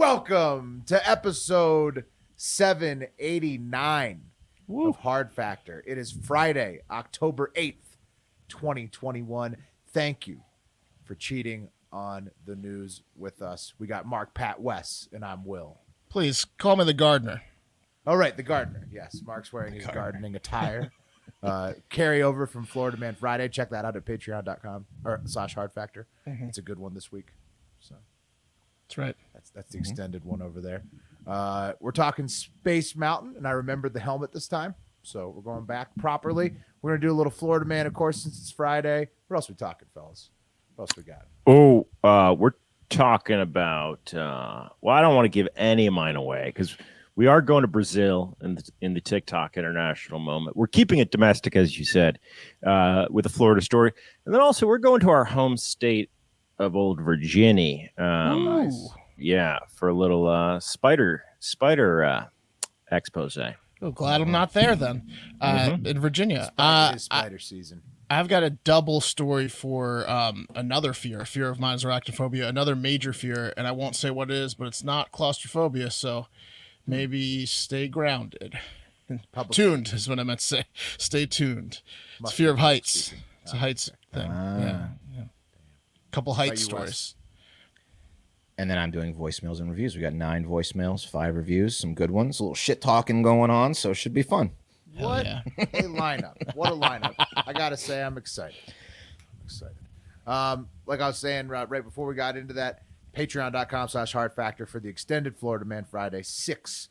Welcome to episode 789 of Hard Factor. It is Friday, October 8th, 2021. Thank you for cheating on the news with us. We got Mark, Pat, Wes, and I'm Will. Please call me the gardener. All right, the gardener. Yes, Mark's wearing his gardening attire. Carry over from Florida Man Friday. Check that out at patreon.com or /Hard Factor. It's a good one this week. So that's right. That's the extended one over there. We're talking Space Mountain, and I remembered the helmet this time, so we're going back properly. We're gonna do a little Florida Man, of course, since it's Friday. What else are we talking, fellas? What else we got? We're talking about. Well, I don't want to give any of mine away because we are going to Brazil in the TikTok international moment. We're keeping it domestic, as you said, with the Florida story. And then also we're going to our home state of Old Virginia. Nice. Yeah, for a little spider expose. Oh, glad I'm not there then. In Virginia. It is spider season. I've got a double story for another fear. A fear of mine is arachnophobia, another major fear, and I won't say what it is, but it's not claustrophobia, so maybe stay grounded. Tuned is what I meant to say. Stay tuned. It's fear of heights. It's a heights thing. Yeah. Couple height stories. And then I'm doing voicemails and reviews. We got 9 voicemails, 5 reviews, some good ones, a little shit talking going on, so it should be fun. What a lineup. What a lineup. I got to say, I'm excited. Like I was saying right before we got into that, patreon.com/Hard Factor for the extended Florida Man Friday. 6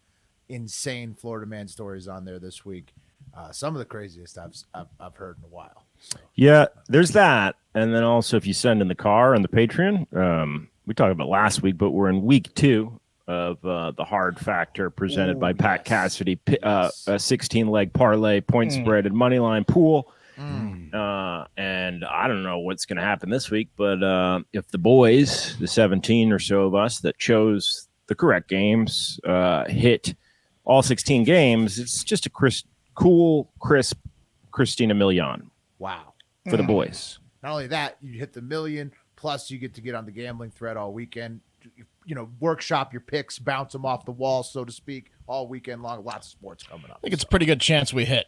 insane Florida Man stories on there this week. Some of the craziest I've heard in a while. So. Yeah, there's that. And then also if you send in the car and the Patreon, we talked about last week, but we're in week 2 of the Hard Factor presented by Pat Cassidy, a 16-leg parlay, point spread, and money line pool. And I don't know what's going to happen this week, but if the boys, the 17 or so of us that chose the correct games, hit all 16 games, it's just a crisp Christina Milian. Wow. For the boys. Not only that, you hit the million, plus you get to get on the gambling thread all weekend. You know, workshop your picks, bounce them off the wall, so to speak, all weekend long. Lots of sports coming up. I think it's a pretty good chance we hit.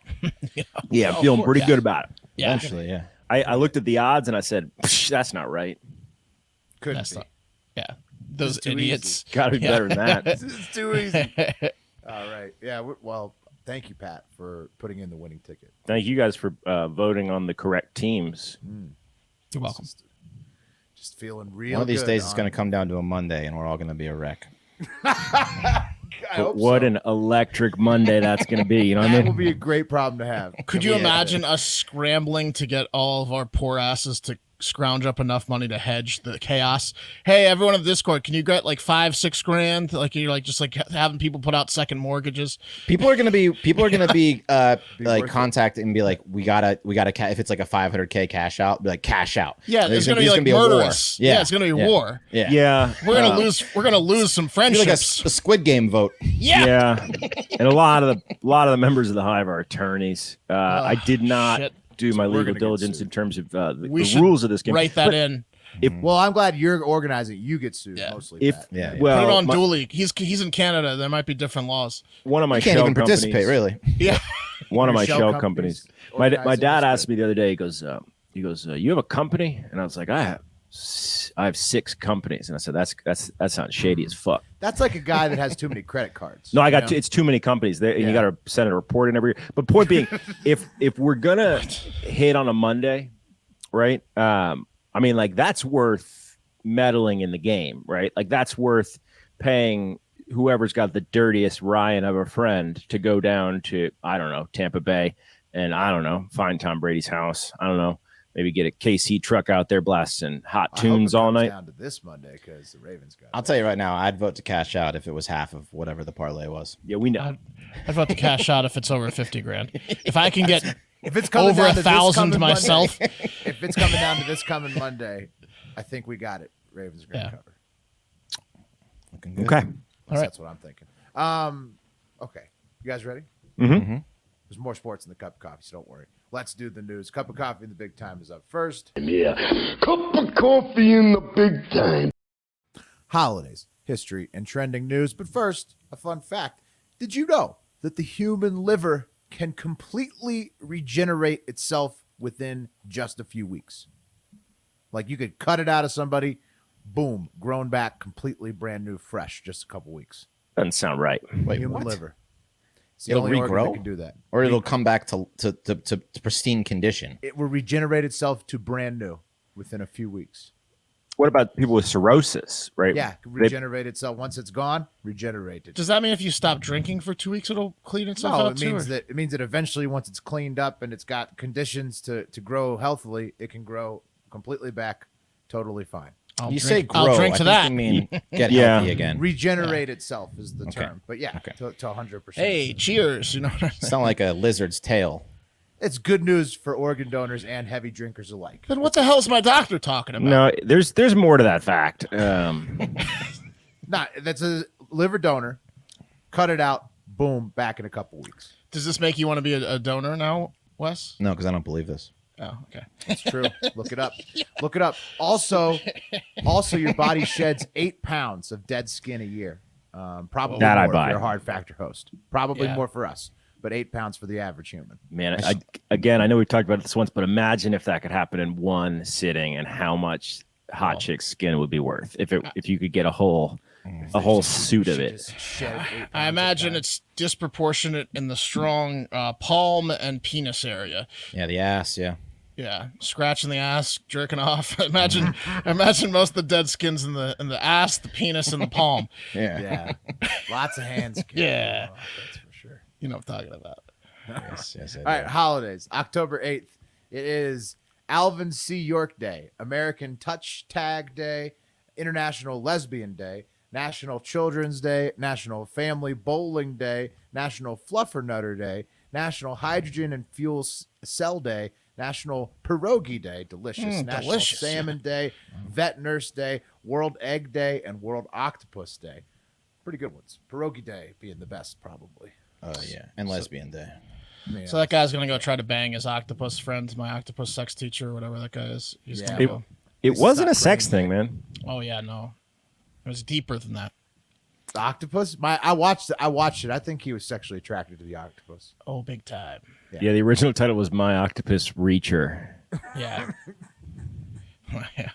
Yeah, I'm feeling pretty good about it. Yeah. Eventually, yeah. I looked at the odds and I said, that's not right. Couldn't be. Yeah. Those idiots. Got to be better than that. It's too easy. All right. Yeah. Well, thank you, Pat, for putting in the winning ticket. Thank you guys for voting on the correct teams. You're welcome. Just feeling real One of these good days it's going to come down to a Monday, and we're all going to be a wreck. But what an electric Monday that's going to be. You know what I That mean? will be a great problem to have. Could you imagine us scrambling to get all of our poor asses to scrounge up enough money to hedge the chaos? Hey, everyone in the Discord, can you get like $5-6 grand? Like you're like just like having people put out second mortgages. People are going to be like contact and be like, we gotta if it's like a $500K cash out, be like cash out. Yeah, there's gonna be like murderous. Yeah, it's gonna be war. Yeah. We're gonna lose some friendships. Like a Squid Game vote. Yeah. And a lot of the members of the Hive are attorneys. I did not do my legal diligence in terms of the rules of this game. Write that in. Well, I'm glad you're organizing. You get sued mostly. Well, put it on Dooley. He's in Canada. There might be different laws. One of my Can't shell even companies, participate, really. Yeah. One of my shell shell companies. My dad asked me the other day. He goes, you have a company? And I was like, I have 6 companies. And I said, that sounds shady as fuck. That's like a guy that has too many credit cards. No, I got it's too many companies there, and you got to send a report in every year. But point being, if we're gonna hit on a Monday, right? I mean, like that's worth meddling in the game, right? Like that's worth paying whoever's got the dirtiest Ryan of a friend to go down to, I don't know, Tampa Bay, and I don't know, find Tom Brady's house. I don't know. Maybe get a KC truck out there blasting hot tunes all night. Down to this Monday because the Ravens got. I'll tell you right now, I'd vote to cash out if it was half of whatever the parlay was. Yeah, we know. I'd vote to cash out if it's over 50 grand. If I can get if it's coming over down to 1,000 to myself, if it's coming down to this coming Monday, I think we got it. Ravens are going to cover. Looking good. Okay. All right. That's what I'm thinking. Okay, you guys ready? Mm-hmm. There's more sports in the cup of coffee, so don't worry. Let's do the news. Cup of coffee in the big time is up first. Yeah, cup of coffee in the big time. Holidays history, and trending news. But first, a fun fact. Did you know that the human liver can completely regenerate itself within just a few weeks? Like you could cut it out of somebody, boom, grown back, completely brand new, fresh, just a couple weeks. Doesn't sound right. Wait, Human what? liver. It's the It'll only organ regrow? that can do that. Or it'll come back to pristine condition. It will regenerate itself to brand new within a few weeks. What about people with cirrhosis, right? Yeah, regenerate itself. Once it's gone, regenerate it. Does that mean if you stop drinking for 2 weeks, it'll clean itself No, out it too? means that eventually, once it's cleaned up and it's got conditions to grow healthily, it can grow completely back, totally fine. Say grow. I'll drink to I think that. you mean get Yeah. healthy again. Regenerate itself is the Okay. term, but yeah, Okay. to 100%. Hey, cheers! You know what I'm saying? Sound like a lizard's tail. It's good news for organ donors and heavy drinkers alike. Then what the hell is my doctor talking about? No, there's more to that fact. That's a liver donor. Cut it out. Boom, back in a couple weeks. Does this make you want to be a donor now, Wes? No, because I don't believe this. Oh, okay. It's true. Look it up. Look it up. Also, your body sheds 8 pounds of dead skin a year. Probably That I more if buy. you're a hard factor host. Probably Yeah. more for us, but 8 pounds for the average human. Man, I know we've talked about this once, but imagine if that could happen in one sitting, and how much hot chick's skin would be worth if you could get a whole suit of it. Just shed 8 pounds I of imagine fat. it's disproportionate in the strong palm and penis area. Yeah, the ass. Yeah. Yeah, scratching the ass, jerking off. imagine most of the dead skins in the ass, the penis, and the palm. Yeah. Lots of hands. Yeah. That's for sure. You know what I'm talking about. Yes. I All right, do. holidays. October 8th. It is Alvin C. York Day, American Touch Tag Day, International Lesbian Day, National Children's Day, National Family Bowling Day, National Fluffernutter Day, National Hydrogen and Fuel Cell Day, National Perogie Day, delicious, National delicious. Salmon Day, Vet Nurse Day, World Egg Day, and World Octopus Day. Pretty good ones. Pierogi Day being the best, probably. Yeah, and lesbian day. So that guy's gonna go try to bang his octopus friend, my octopus sex teacher, or whatever that guy is. He's Yeah. gonna go. It It's wasn't not a sex praying. thing, man. Oh yeah, no, it was deeper than that. The octopus? I watched it. I think he was sexually attracted to the octopus. Oh, big time. Yeah, the original title was My Octopus Reacher. Yeah.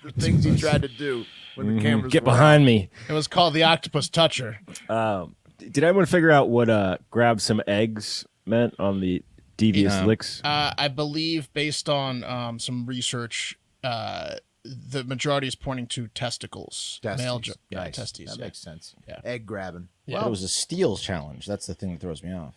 The things he tried to do when the cameras Get were behind me. It was called the Octopus Toucher. Did anyone figure out what grab some eggs meant on the devious No. licks? I believe, based on some research, the majority is pointing to testicles. Testes. Male, Nice. testes. That Yeah. makes sense. Yeah. Egg grabbing. Yeah. But it was a steals challenge. That's the thing that throws me off.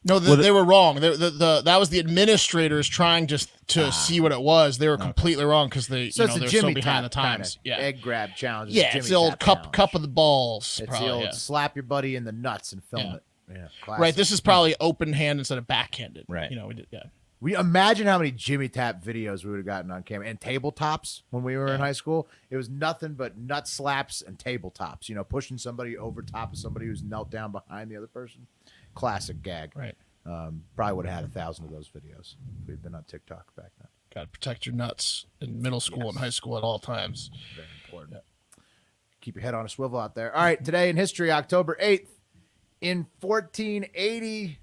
No, they were wrong. That was the administrators trying just to see what it was. They were completely wrong because So they're it's a so Jimmy behind the Tap times. kinda Yeah, egg grab challenge. yeah. It's the old cup of the balls. It's probably, the old yeah. slap your buddy in the nuts and film Yeah. it. Yeah, classic. Right. This is probably open hand instead of backhanded. Right. You know, we did. Yeah. We imagine how many Jimmy Tap videos we would have gotten on camera and tabletops when we were in high school. It was nothing but nut slaps and tabletops. You know, pushing somebody over top of somebody who's knelt down behind the other person. Classic gag. Right. Probably would have had 1,000 of those videos if we'd been on TikTok back then. Got to protect your nuts in middle school and high school at all times. Very important. Keep your head on a swivel out there. All right, today in history, October 8th, in 1480,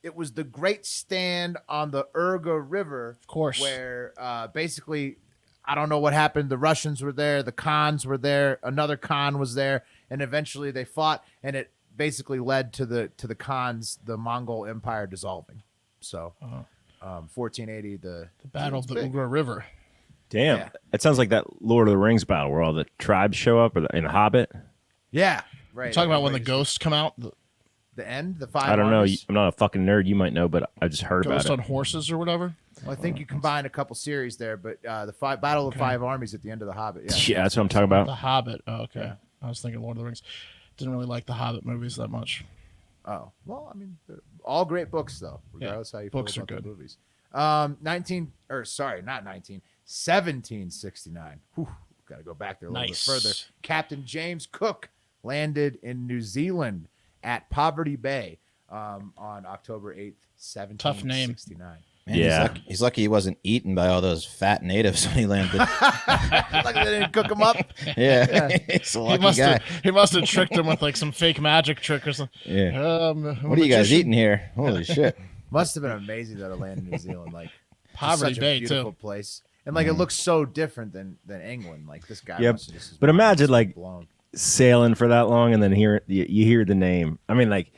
it was the Great Stand on the Ugra River. Of course. Where basically, I don't know what happened. The Russians were there. The Khans were there. Another Khan was there. And eventually they fought, and it basically led to the Khans, the Mongol Empire dissolving. So 1480, the Battle of the big. Ugra River. Damn. Yeah. It sounds like that Lord of the Rings battle where all the tribes show up in The Hobbit. Yeah. Right. Talking about when the Everybody's- ghosts come out, the The end? The five I don't know. armies? I'm not a fucking nerd. You might know, but I just heard ghost about on it. horses or whatever. Well, I think you combined a couple series there, but the Battle of the Five Armies at the end of The Hobbit. Yeah. Yeah, that's what I'm talking about. The Hobbit. Oh, okay. I was thinking Lord of the Rings. Didn't really like the Hobbit movies that much. Oh, well, I mean, they're all great books, though, regardless how you feel books are about the good. movies. 1769. Whew, got to go back there a little Nice. bit further. Captain James Cook landed in New Zealand at Poverty Bay on October 8th, Tough name. 1769. Man, Yeah. he's lucky he wasn't eaten by all those fat natives when he landed. Like they didn't cook him up. Yeah, he's a lucky guy. He must have tricked him with like some fake magic trick or something. Yeah. I'm What are you guys eating here? Holy shit! Must have been amazing though to land in New Zealand. Like Poverty such Bay, a beautiful too. place, and like it looks so different than England. Like this guy. Yep. Must have just But imagine, like, blown. sailing for that long and then you hear the name. I mean, like,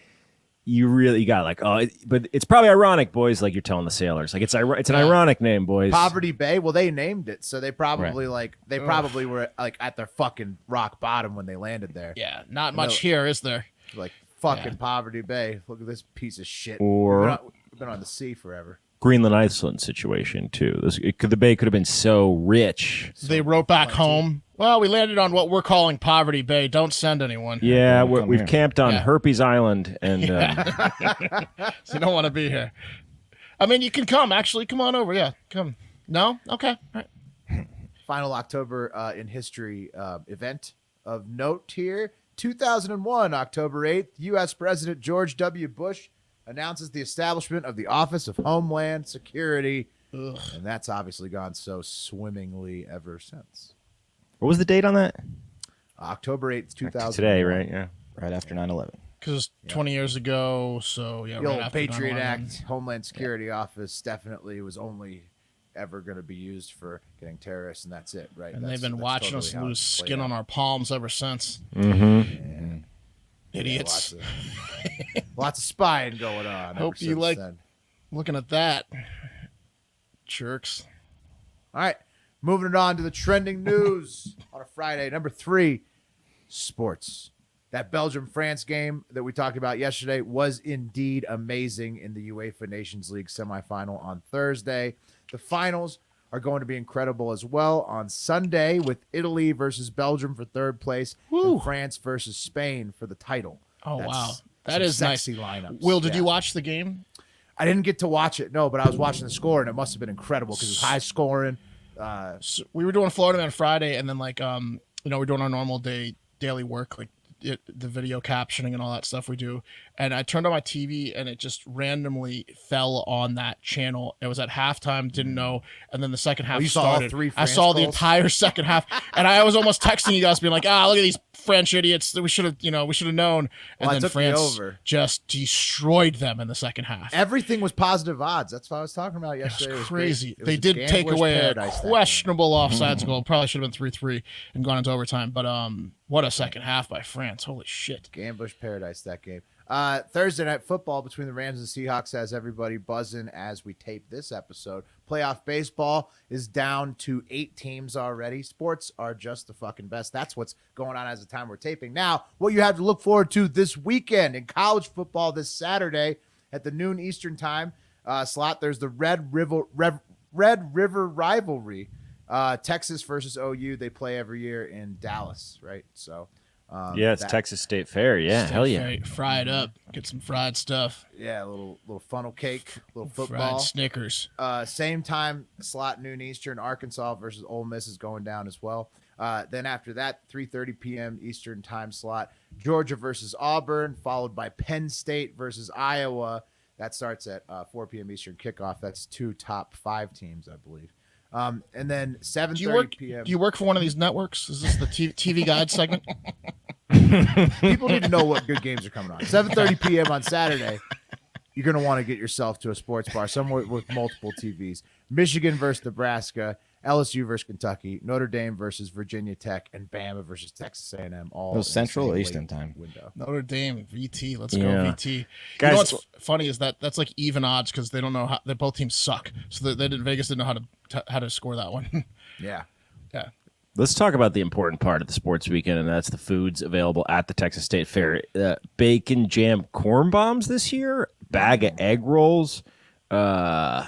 you got like, but it's probably ironic, boys. Like you're telling the sailors, like it's an ironic name, boys. Poverty Bay. Well, they named it, so they probably probably were like at their fucking rock bottom when they landed there. Yeah, not much here, is there? Like fucking Poverty Bay. Look at this piece of shit. Or- we've been on the sea forever. Greenland, Iceland situation too. The bay could have been so rich. They wrote back home. Well, we landed on what we're calling Poverty Bay. Don't send anyone. Yeah, Come we've here. camped on Yeah. Herpes Island, and So you don't want to be here. I mean, you can come. Actually, come on over. Yeah, come. No? Okay. All right. Final October in history event of note here. 2001, October 8th, U.S. President George W. Bush announces the establishment of the Office of Homeland Security. Ugh. And that's obviously gone so swimmingly ever since. what was the date on that? October 8th, 2000. Today, right? Yeah. Right after 9/11. Because 20 years ago, so yeah, The right old after Patriot 9/11. Act, Homeland Security Office definitely was only ever going to be used for getting terrorists, and that's it, right? And That's- they've been that's watching totally us how lose it's played skin out. on our palms ever since. Mm-hmm. Idiots. Yeah, lots of spying going on. Hope ever you since like- then. Looking at that. Jerks. All right, moving it on to the trending news on a Friday. Number 3, sports. That Belgium-France game that we talked about yesterday was indeed amazing in the UEFA Nations League semifinal on Thursday. The finals are going to be incredible as well on Sunday with Italy versus Belgium for third place Woo. and France versus Spain for the title. Oh, That's wow. That some is nice. sexy lineups. Will, did Yeah. you watch the game? I didn't get to watch it, no, but I was watching the score, and it must have been incredible because it was high scoring. So we were doing Florida Man Friday, and then we're doing our normal daily work, like the video captioning and all that stuff we do. And I turned on my TV, and it just randomly fell on that channel. It was at halftime, didn't know, and then the second half you saw all started. three I France saw the goals? entire second half, and I was almost texting you guys, being like, look at these French idiots. We should have known. And Well, it then took me France over. just destroyed them in the second half. Everything was positive odds. That's what I was talking about yesterday. It It was great. crazy. It was They a did take gambler's away a paradise, that game. questionable offsides goal. Probably should have been 3-3 and gone into overtime. But what a second half by France. Holy shit. Gambler's paradise, that game. Thursday night football between the Rams and Seahawks has everybody buzzing as we tape this episode. Playoff baseball is down to 8 teams already. Sports are just the fucking best. That's what's going on as the time we're taping. Now, what you have to look forward to this weekend in college football this Saturday at the noon Eastern time slot, there's the Red River rivalry. Texas versus OU. They play every year in Dallas, right? So Yeah, it's Texas State Fair. Yeah, hell yeah. Right, fry it up. Get some fried stuff. Yeah, a little funnel cake, little Fried football. Snickers. Same time slot, noon Eastern. Arkansas versus Ole Miss is going down as well. Then after that, 3:30 p.m. Eastern time slot, Georgia versus Auburn, followed by Penn State versus Iowa. That starts at 4 p.m. Eastern kickoff. That's 2 top 5 teams, I believe. And then 7:30 p.m. Do you work for one of these networks? Is this the TV Guide segment? People need to know what good games are coming on. 7:30 p.m. on Saturday. You're going to want to get yourself to a sports bar somewhere with multiple TVs. Michigan versus Nebraska, LSU versus Kentucky, Notre Dame versus Virginia Tech, and Bama versus Texas A&M. All in the Central same or Eastern late time? window. Notre Dame, VT. Let's Yeah. go, VT. Guys- You know what's funny is that's like even odds because they don't know how. Both teams suck. So Vegas didn't know how to score that one. Yeah. Yeah. Let's talk about the important part of the sports weekend, and that's the foods available at the Texas State Fair. Bacon jam corn bombs this year, bag of egg rolls, a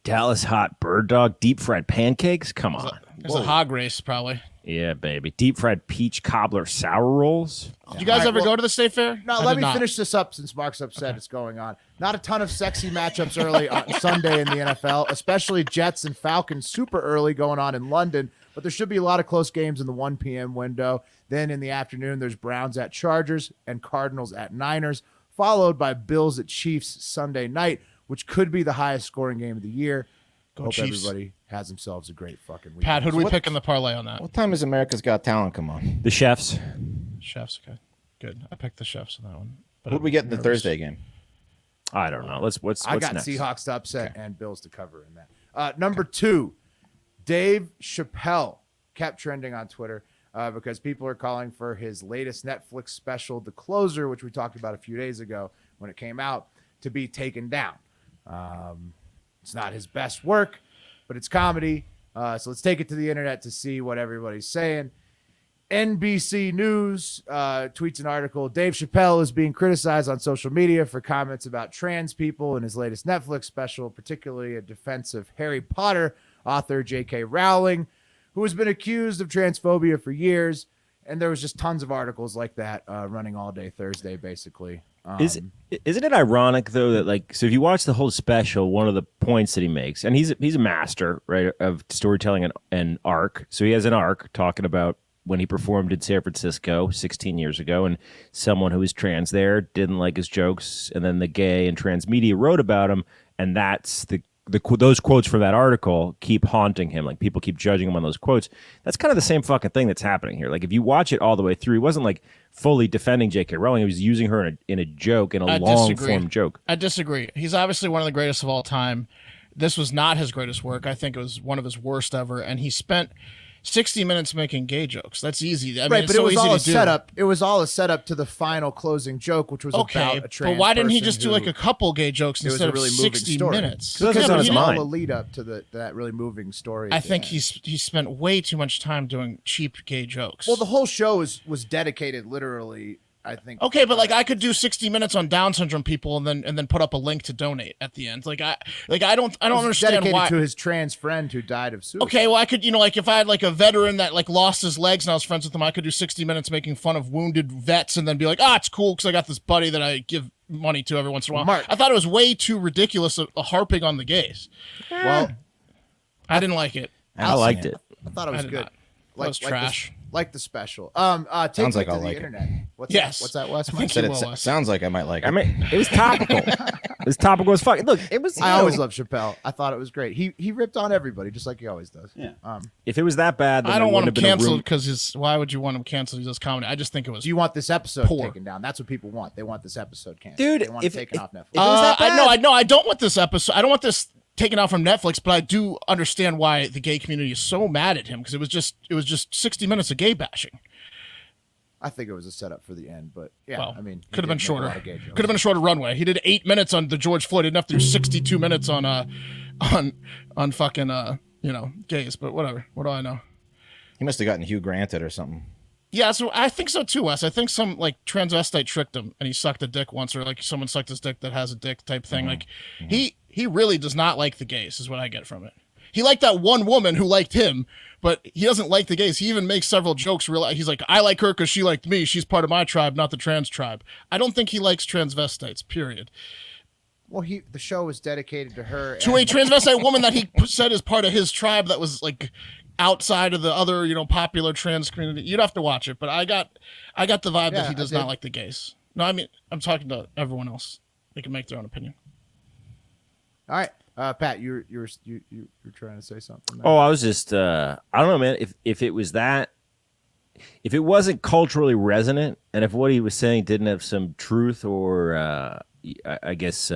Dallas hot bird dog, deep fried pancakes. Come on. There's a hog race probably. Yeah, baby. Deep fried peach cobbler sour rolls. Did you guys All right, ever well- go to the State Fair? Now, I let did me not. finish this up since Mark's upset it's going on. Not a ton of sexy matchups early on Sunday in the NFL, especially Jets and Falcons super early going on in London, but there should be a lot of close games in the 1 p.m. window. Then in the afternoon, there's Browns at Chargers and Cardinals at Niners, followed by Bills at Chiefs Sunday night. which could be the highest scoring game of the year. Go Hope Chiefs. everybody has themselves a great fucking week. Pat, who do we pick in the parlay on that? What time does America's Got Talent come on? The Chefs. Chefs, okay. Good. I picked the Chefs on that one. But What do we get in the Thursday game? I don't know. What's I got next? Seahawks to upset and Bills to cover in that. Number 2, Dave Chapelle kept trending on Twitter because people are calling for his latest Netflix special, The Closer, which we talked about a few days ago when it came out, to be taken down. It's not his best work, but it's comedy. So let's take it to the internet to see what everybody's saying. NBC News tweets an article. Dave Chapelle is being criticized on social media for comments about trans people in his latest Netflix special, particularly a defense of Harry Potter author J.K. Rowling, who has been accused of transphobia for years. And there was just tons of articles like that running all day Thursday, basically. Isn't it ironic though that like, so if you watch the whole special, one of the points that he makes, and he's a master, right, of storytelling and arc. So he has an arc talking about when he performed in San Francisco 16 years ago, and someone who was trans there didn't like his jokes, and then the gay and trans media wrote about him, and that's those quotes from that article keep haunting him. Like people keep judging him on those quotes. That's kind of the same fucking thing that's happening here. Like if you watch it all the way through, he wasn't like fully defending J.K. Rowling. He was using her in a joke, in a long form joke. I disagree. He's obviously one of the greatest of all time. This was not his greatest work. I think it was one of his worst ever. And he spent 60 minutes making gay jokes. That's easy. I mean, right, it's but so it was easy all a to do. setup. It was all a setup to the final closing joke, which was about a trans but why didn't he person just do who- like a couple gay jokes It was instead a really of moving 60 story. minutes? Because Because on it his was all mind. a lead up to that really moving story. I at the think end. he spent way too much time doing cheap gay jokes. Well, the whole show was dedicated literally. I think. Okay, but like I could do 60 minutes on Down syndrome people and then put up a link to donate at the end. Like I don't It was understand dedicated why. to his trans friend who died of suicide. Okay, well I could, like if I had like a veteran that like lost his legs and I was friends with him, I could do 60 minutes making fun of wounded vets and then be like, it's cool because I got this buddy that I give money to every once in a while. Mark. I thought it was way too ridiculous harping on the gays. Well, I didn't like it. I liked it. I thought it was I did good. not. That was trash. Like the special. Sounds Take like it to I'll the like it. internet. What's Yes. that? What's that, Wes? I think Said you it will, Wes. sounds like I might like it. I mean, it was topical. It was topical as fuck. Look, it was. I always love Chappelle. I thought it was great. He ripped on everybody just like he always does. Yeah. If it was that bad, then I don't there want him wouldn't have been a canceled room- because why would you want him canceled? He does comedy. I just think it was. Do you want this episode Poor. taken down? That's what people want. They want this episode canceled. Dude, they want if- it taken if- off Netflix. if it was that bad- I don't want this episode. I don't want this taken out from Netflix, but I do understand why the gay community is so mad at him because it was just 60 minutes of gay bashing. I think it was a setup for the end, but yeah, Well, I mean, could have been shorter. Could Could have been a shorter runway. He did 8 minutes on the George Floyd. He didn't have to do 62 minutes on fucking gays. But whatever. What do I know? He must have gotten Hugh Granted or something. Yeah, so I think so too, Wes. I think some like transvestite tricked him and he sucked a dick once, or like someone sucked his dick that has a dick type thing. Like he really does not like the gays, is what I get from it. He liked that one woman who liked him, but he doesn't like the gays. He even makes several jokes. He's like, I like her because she liked me. She's part of my tribe, not the trans tribe. I don't think he likes transvestites, period. Well, the show was dedicated to her. To a transvestite woman that he said is part of his tribe that was like outside of the other, popular trans community. You'd have to watch it, but I got the vibe Yeah, that he does I did. not like the gays. No, I mean, I'm talking to everyone else. They can make their own opinion. All right, Pat, you're trying to say something. there. Oh, I was just I don't know, man. If it was that, if it wasn't culturally resonant, and if what he was saying didn't have some truth or I guess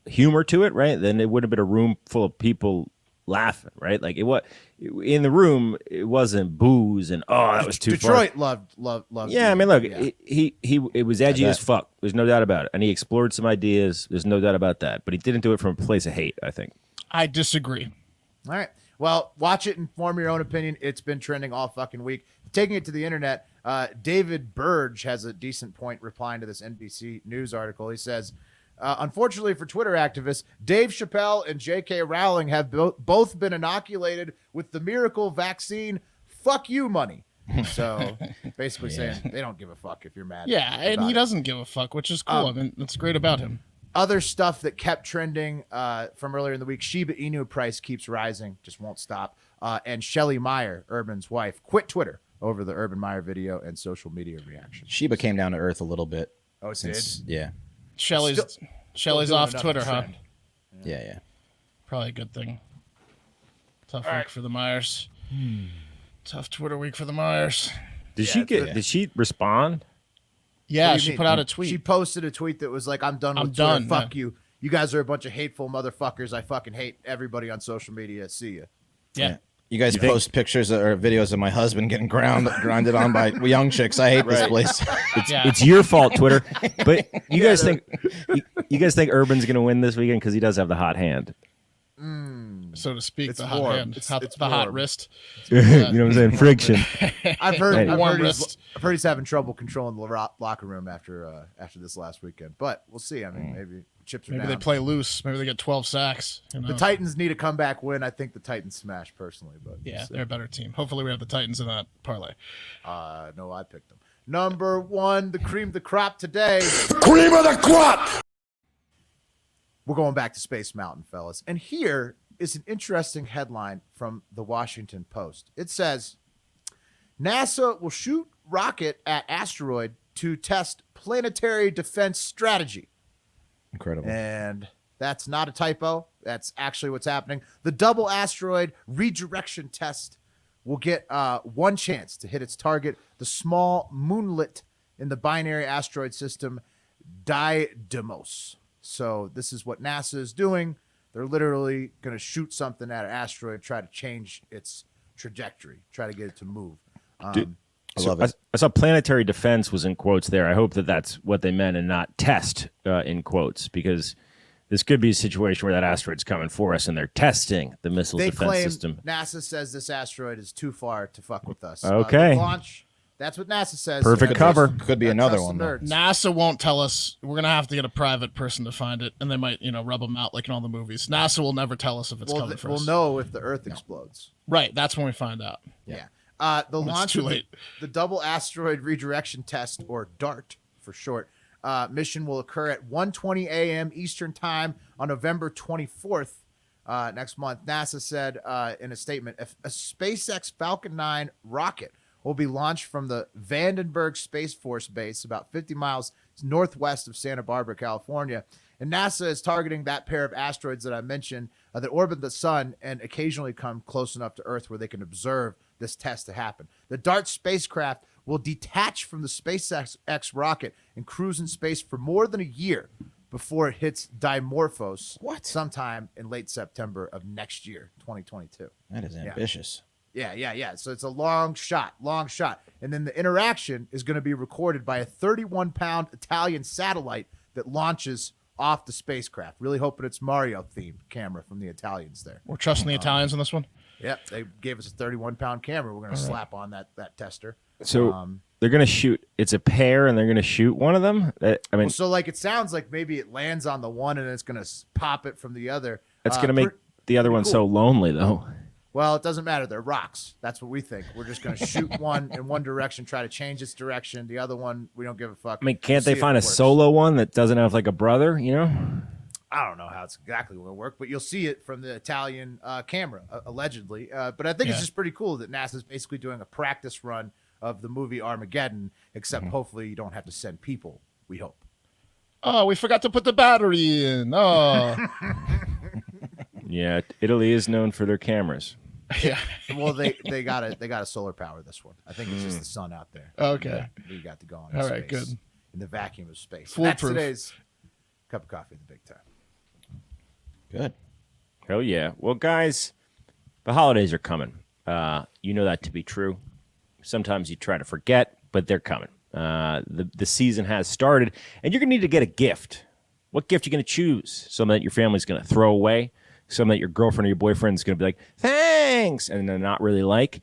humor to it, right? Then it would have been a room full of people laughing, right? Like in the room, it wasn't booze and that was too far. Detroit loved. Yeah, I mean, look, it was edgy bet. as fuck. There's no doubt about it, and he explored some ideas. There's no doubt about that, but he didn't do it from a place of hate. I think. I disagree. All right. Well, watch it and form your own opinion. It's been trending all fucking week. Taking it to the internet, David Burge has a decent point replying to this NBC News article. He says, unfortunately for Twitter activists, Dave Chapelle and J.K. Rowling have both been inoculated with the miracle vaccine, fuck you money. So basically saying they don't give a fuck if you're mad. Yeah, and about he it. doesn't give a fuck, which is cool. I mean, that's great about him. Other stuff that kept trending from earlier in the week, Shiba Inu price keeps rising, just won't stop. And Shelly Meyer, Urban's wife, quit Twitter over the Urban Meyer video and social media reaction. Sheba came down to earth a little bit. Oh, it Since, did? yeah. Shelley's Still off doing Twitter, another huh? trend. Yeah. Probably a good thing. Tough week for the Myers. Tough Twitter week for the Myers. Did she respond? Yeah, What do you she mean? put out a tweet. She posted a tweet that was like, "I'm done with Twitter. Fuck you. You guys are a bunch of hateful motherfuckers. I fucking hate everybody on social media. See ya." Yeah. You guys post pictures or videos of my husband getting grinded on by young chicks. I hate this place. It's your fault, Twitter. But you guys think Urban's going to win this weekend because he does have the hot hand, So to speak, It's the hot warm. hand, It's the hot warm. wrist. you know what I'm saying? Friction. I've heard Warm he's wrist. having trouble controlling the locker room after this last weekend. But we'll see. I mean, maybe chips are Maybe down. they play loose. Maybe they get 12 sacks. You know? The Titans need a comeback win. I think the Titans smash personally, but Yeah, we'll see. they're a better team. Hopefully, we have the Titans in that parlay. No, I picked them. Number 1, the cream of the crop today. Cream of the crop! We're going back to Space Mountain, fellas. And here is an interesting headline from the Washington Post. It says, NASA will shoot rocket at asteroid to test planetary defense strategy. Incredible. And that's not a typo. That's actually what's happening. The double asteroid redirection test will get one chance to hit its target, the small moonlet in the binary asteroid system, Didymos. So this is what NASA is doing. They're literally going to shoot something at an asteroid, try to change its trajectory, try to get it to move. I love it. I saw planetary defense was in quotes there. I hope that that's what they meant and not test in quotes, because this could be a situation where that asteroid's coming for us and they're testing the missile They defense claim system. NASA says this asteroid is too far to fuck with us. Okay. The launch. That's what NASA says. Perfect That's- cover. Could be that another trusts one, the though. nerds. NASA won't tell us. We're gonna have to get a private person to find it, and they might, rub them out like in all the movies. NASA will never tell us if it's coming for We'll us. know if the Earth explodes. Right, that's when we find out. Yeah. The When it's launch too of late. the Double Asteroid Redirection Test, or DART for short, mission will occur at 1:20 a.m. Eastern Time on November 24th next month. NASA said in a statement, a SpaceX Falcon 9 rocket will be launched from the Vandenberg Space Force Base about 50 miles northwest of Santa Barbara, California. And NASA is targeting that pair of asteroids that I mentioned that orbit the sun and occasionally come close enough to Earth where they can observe this test to happen. The DART spacecraft will detach from the SpaceX rocket and cruise in space for more than a year before it hits Dimorphos sometime in late September of next year, 2022. That is ambitious. Yeah. So it's a long shot. And then the interaction is going to be recorded by a 31-pound Italian satellite that launches off the spacecraft. Really hoping it's Mario-themed camera from the Italians there. We're trusting the Italians on this one. Yep, they gave us a 31-pound camera. We're going to slap on that tester. So they're going to shoot. It's a pair, and they're going to shoot one of them. So like it sounds like maybe it lands on the one and it's going to pop it from the other. That's going to make the other one so lonely, though. Well, it doesn't matter. They're rocks. That's what we think. We're just going to shoot one in one direction, try to change its direction. The other one, we don't give a fuck. I mean, can't See they if find it a works. solo one that doesn't have like a brother, I don't know how it's exactly going to work, but you'll see it from the Italian camera, allegedly. But I think it's just pretty cool that NASA's basically doing a practice run of the movie Armageddon, except hopefully you don't have to send people, we hope. Oh, we forgot to put the battery in. Oh, Yeah, Italy is known for their cameras. yeah. Well, they got a solar power this one. I think it's just the sun out there. Okay. We got to go on. All right, good. In the vacuum of space. And that's Foolproof. today's cup of coffee at the big time. Good. Hell yeah. Well, guys, the holidays are coming. You know that to be true. Sometimes you try to forget, but they're coming. The season has started, and you're going to need to get a gift. What gift are you going to choose? Something that your family's going to throw away, something that your girlfriend or your boyfriend is going to be like, thanks, and then not really like.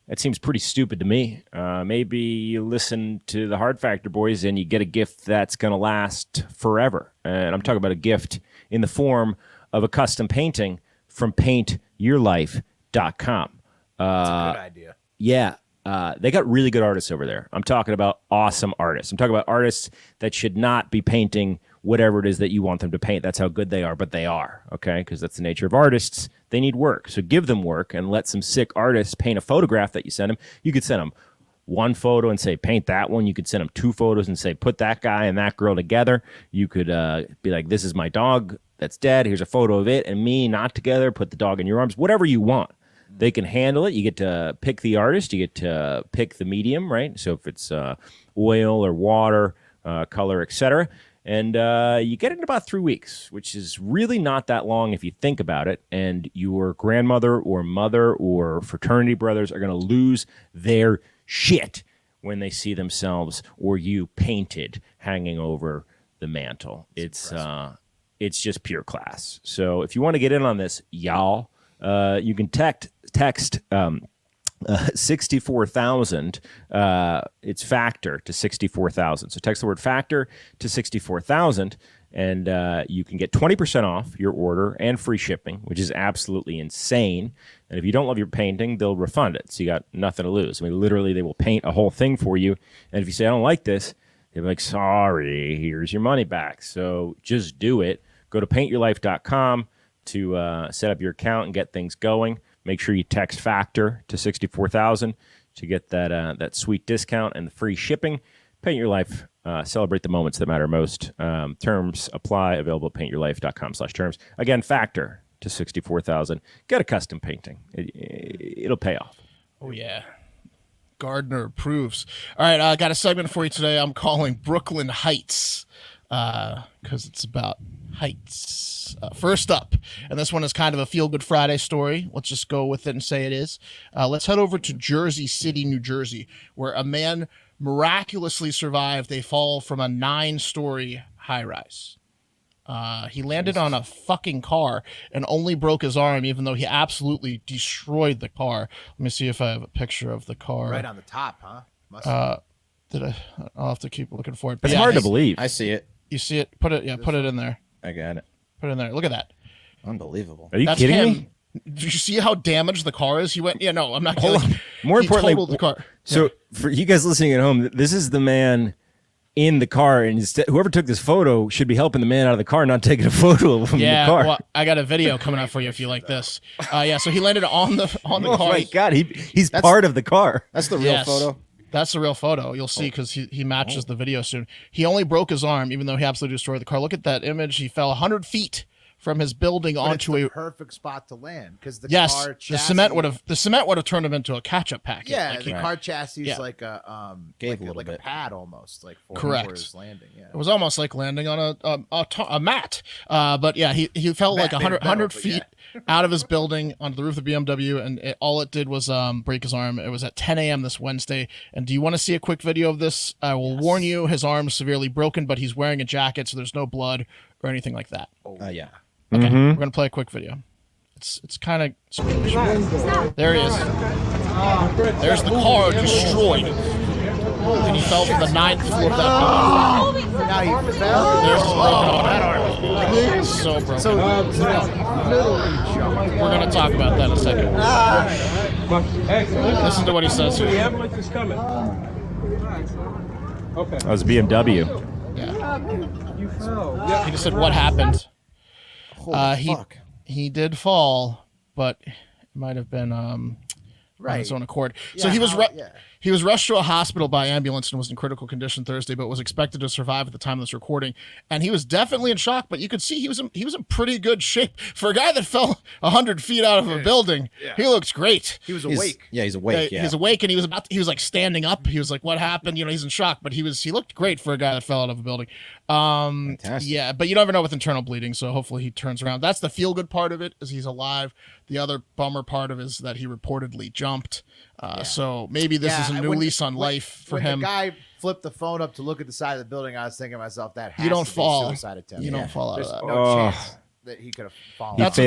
That seems pretty stupid to me. Maybe you listen to the Hard Factor boys and you get a gift that's going to last forever. And I'm talking about a gift in the form of a custom painting from paintyourlife.com. That's a good idea. Yeah. They got really good artists over there. I'm talking about awesome artists. I'm talking about artists that should not be painting whatever it is that you want them to paint. That's how good they are, but they are, okay? Because that's the nature of artists. They need work. So give them work and let some sick artists paint a photograph that you send them. You could send them one photo and say, paint that one. You could send them 2 photos and say, put that guy and that girl together. You could be like, this is my dog that's dead. Here's a photo of it and me not together. Put the dog in your arms, whatever you want. They can handle it. You get to pick the artist. You get to pick the medium, right? So if it's oil or water, color, etc. And you get it in about 3 weeks, which is really not that long if you think about it. And your grandmother or mother or fraternity brothers are going to lose their shit when they see themselves or you painted hanging over the mantle. It's just pure class. So if you want to get in on this, y'all, you can text 64,000. It's factor to 64,000. So text the word factor to 64,000, and you can get 20% off your order and free shipping, which is absolutely insane. And if you don't love your painting, they'll refund it. So you got nothing to lose. I mean, literally, they will paint a whole thing for you. And if you say, I don't like this, they'll be like, sorry, here's your money back. So just do it. Go to paintyourlife.com to set up your account and get things going. Make sure you text factor to 64,000 to get that sweet discount and the free shipping. Paint Your Life. Celebrate the moments that matter most. Terms apply. Available at paintyourlife.com/terms. Again, factor to 64,000. Get a custom painting. It'll pay off. Oh, yeah. Gardner approves. All right, I got a segment for you today. I'm calling Brooklyn Heights because it's about heights. First up, and this one is kind of a feel-good Friday story. Let's just go with it and say it is. Let's head over to Jersey City, New Jersey, where a man miraculously survived a fall from a 9-story high-rise. He landed on a fucking car and only broke his arm, even though he absolutely destroyed the car. Let me see if I have a picture of the car. Right on the top, huh? I'll have to keep looking for it. It's hard to believe. I see it. You see it? Put it in there. I got it. Put it in there. Look at that. Unbelievable. Are you That's kidding him. me? Did you see how damaged the car is? He went, yeah, no, I'm not Hold kidding. on. More He importantly, totaled the car. So for you guys listening at home, this is the man in the car, and whoever took this photo should be helping the man out of the car, not taking a photo of him in the car. Well, I got a video coming up for you if you like this. So he landed on the Oh car. my God, he's part of the car. That's the real photo. That's the real photo. You'll see because he matches the video soon. He only broke his arm, even though he absolutely destroyed the car. Look at that image. He fell 100 feet from his building But onto it's the a perfect spot to land because the yes. car The chassis, cement would have turned him into a ketchup packet. Yeah, Like the he- car chassis is Yeah. like a Gave a like little a bit. pad almost, like for Correct. his landing. Yeah. It was almost like landing on a mat. But yeah, he fell like Mat made 100 of metal, feet out of his building onto the roof of the BMW, and all it did was break his arm. It was at 10 a.m. this Wednesday. And do you want to see a quick video of this? I will warn you, his arm is severely broken, but he's wearing a jacket, so there's no blood or anything like that. Yeah. Okay, we're gonna play a quick video. It's kind of there he is. There's the car destroyed, and he fell from the 9th floor of that building. Now he fell. There's his broken arm. So broken. So literally jumped. We're gonna talk about that in a second. Listen to what he says here. Ambulance is coming. Okay. That was BMW. Yeah. You fell. Yeah. He just said what happened. Holy fuck. He did fall, but it might have been on his own accord. So Yeah, he was how- he was rushed to a hospital by ambulance and was in critical condition Thursday, but was expected to survive at the time of this recording. And he was definitely in shock, but you could see he was in pretty good shape for a guy that fell 100 feet out of a building. He looks great. He was awake. He's awake. Yeah. He's awake, and he was like standing up. He was like, "What happened?" You know, he's in shock, but he looked great for a guy that fell out of a building. Fantastic. Yeah, but you never know with internal bleeding, so hopefully he turns around. That's the feel good part of it, is he's alive. The other bummer part of it is that he reportedly jumped. So maybe this is a new lease on life for when him. The guy flipped the phone up to look at the side of the building. I was thinking to myself, that has You don't to be fall. suicide attempt. You don't fall out There's of that. no Oh. chance that he could have fallen. He That's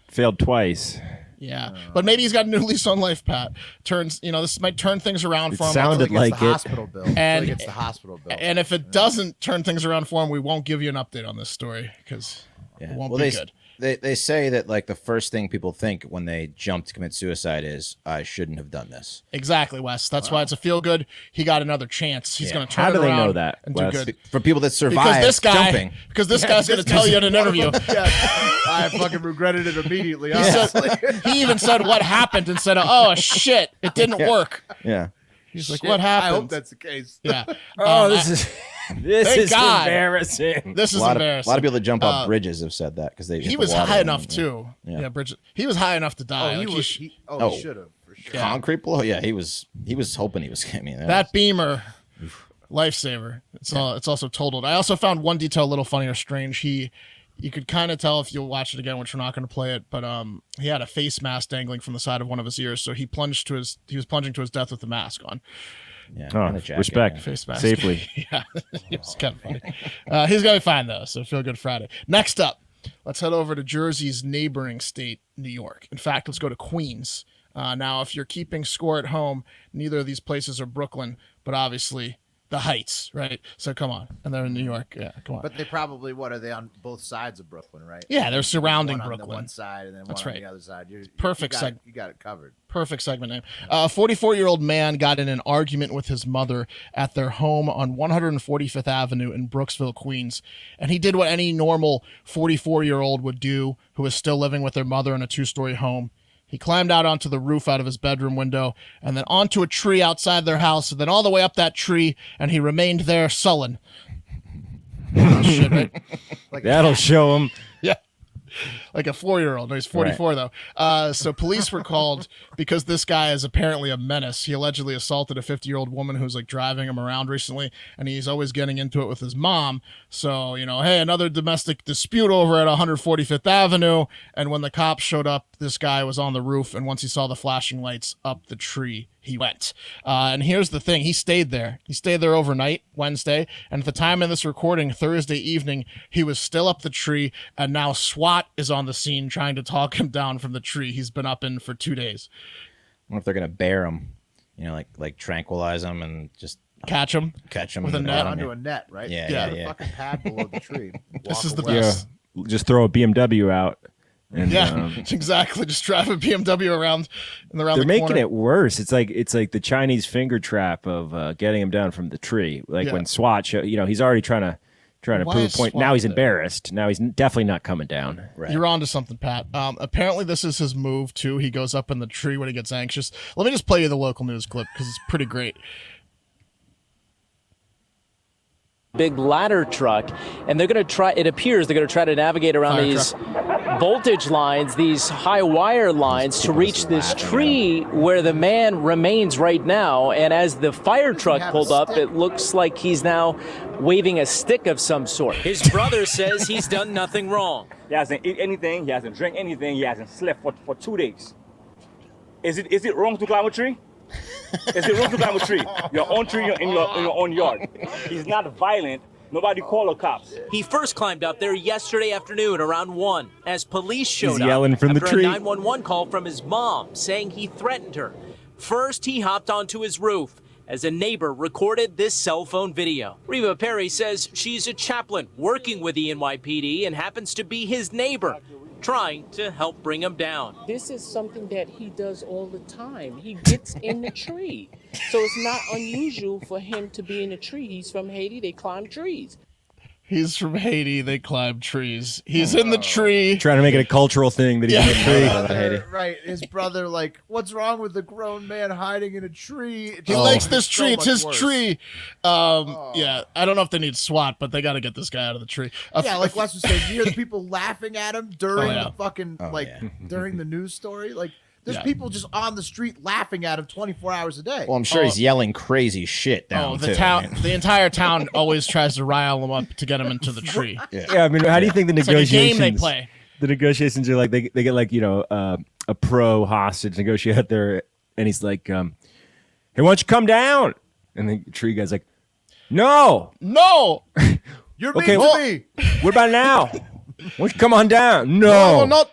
failed twice. Yeah, but maybe he's got a new lease on life, Pat. This might turn things around for him. sounded Until he like gets the it. hospital bill. Until And- he gets the hospital bill. And if it doesn't turn things around for him, we won't give you an update on this story because it won't be good. They say that like the first thing people think when they jump to commit suicide is I shouldn't have done this. Exactly, Wes. That's why it's a feel good. He got another chance. He's going to turn How do it they around know that, and do Wes? good. For people that Because survive this guy, jumping. guy's going to tell you in an interview. I fucking regretted it immediately. He Honestly. said, he even said what happened and said, "Oh shit, it didn't work." Yeah. He's like, Shit, what happened? I hope that's the case. Yeah. This is Thank God. embarrassing. This is A lot embarrassing. of people that jump off bridges have said that because they. He hit the was water high and- enough too. Yeah. Yeah, Bridget. He was high enough to die. Oh, Like, he sh- should have for sure. Yeah. Concrete blow. Yeah, he was hoping he was. I mean, that Beamer, lifesaver. It's also totaled. I also found one detail a little funny or strange. You could kind of tell if you watch it again, which we're not going to play it, but he had a face mask dangling from the side of one of his ears, so he was plunging to his death with the mask on. Yeah, Oh, and a jacket, respect. yeah. Face mask. Safely. Yeah, it was kind of funny. He's gonna be fine though, so feel good Friday. Next up, let's head over to Jersey's neighboring state, New York. In fact, let's go to Queens. Now, if you're keeping score at home, neither of these places are Brooklyn, but obviously the Heights, right? So come on, and they're in New York. Yeah, come on. But they probably what are they on both sides of Brooklyn, right? Yeah, they're surrounding one on Brooklyn. the one side and then That's one right. on the other side. Perfect You got it covered. Perfect segment name. A 44-year-old man got in an argument with his mother at their home on 145th Avenue in Brooksville, Queens. And he did what any normal 44-year-old would do who is still living with their mother in a two-story home. He climbed out onto the roof out of his bedroom window and then onto a tree outside their house and then all the way up that tree, and he remained there sullen. Shit, right? Like That'll show him. Yeah. Like a 4-year-old. No, he's 44 though. So police were called because this guy is apparently a menace. He allegedly assaulted a 50-year-old woman who's like driving him around recently, and he's always getting into it with his mom. So, hey, another domestic dispute over at 145th Avenue. And when the cops showed up, this guy was on the roof, and once he saw the flashing lights up the tree, he went. And here's the thing. He stayed there. He stayed there overnight, Wednesday. And at the time of this recording, Thursday evening, he was still up the tree. And now SWAT is on the scene trying to talk him down from the tree he's been up in for 2 days. I wonder if they're gonna bear him, like tranquilize him and just Catch him. with a net onto a net, right? Yeah, yeah, Put a fucking pad below the tree. This is the Walk away. best. Just throw a BMW out. And, Yeah, exactly. Just drive a BMW around they're the making corner. it worse. It's like the Chinese finger trap of getting him down from the tree. Like Yeah. when SWAT, he's already trying to Why prove a is point. SWAT Now he's there? embarrassed. Now he's definitely not coming down. Right. You're on to something, Pat. Apparently, this is his move, too. He goes up in the tree when he gets anxious. Let me just play you the local news clip because it's pretty great. Big ladder truck, and they're going to try to navigate around Fire these voltage lines, these high wire lines to reach this tree where the man remains right now. And as the fire truck have a pulled up, stick? it looks like he's now waving a stick of some sort. His brother says he's done nothing wrong. He hasn't eaten anything. He hasn't drank anything. He hasn't slept for 2 days. Is it wrong to climb a tree? Is it wrong to climb a tree? Your own tree in your own yard. He's not violent. Nobody call the cops. He first climbed up there yesterday afternoon around 1 as police showed up yelling from the after tree. a 911 call from his mom saying he threatened her. First, he hopped onto his roof as a neighbor recorded this cell phone video. Reva Perry says she's a chaplain working with the NYPD and happens to be his neighbor, trying to help bring him down. This is something that he does all the time. He gets in the tree. So it's not unusual for him to be in a tree. He's from Haiti. They climb trees. He's from Haiti. They climb trees. He's in the tree. Trying to make it a cultural thing that he's in the tree. Brother, right, his brother, like, what's wrong with the grown man hiding in a tree? It He just likes makes this it tree. so It's much his worse. tree. Yeah, I don't know if they need SWAT, but they got to get this guy out of the tree. Yeah, like Wes was saying, you hear the people laughing at him during Oh, yeah. the fucking during the news story. Like, there's Yeah. people just on the street laughing at him 24 hours a day. Well, I'm sure he's yelling crazy shit down Oh, too. the town, the entire town always tries to rile him up to get him into the tree. Yeah, I mean, how do you think the It's like a negotiations? game they play. The negotiations are like they get like a pro hostage negotiator there, and he's like, "Hey, why don't you come down?" And the tree guy's like, "No, No, You're Okay, mean well- to me. what about now? Why don't you come on down?" no, No, no.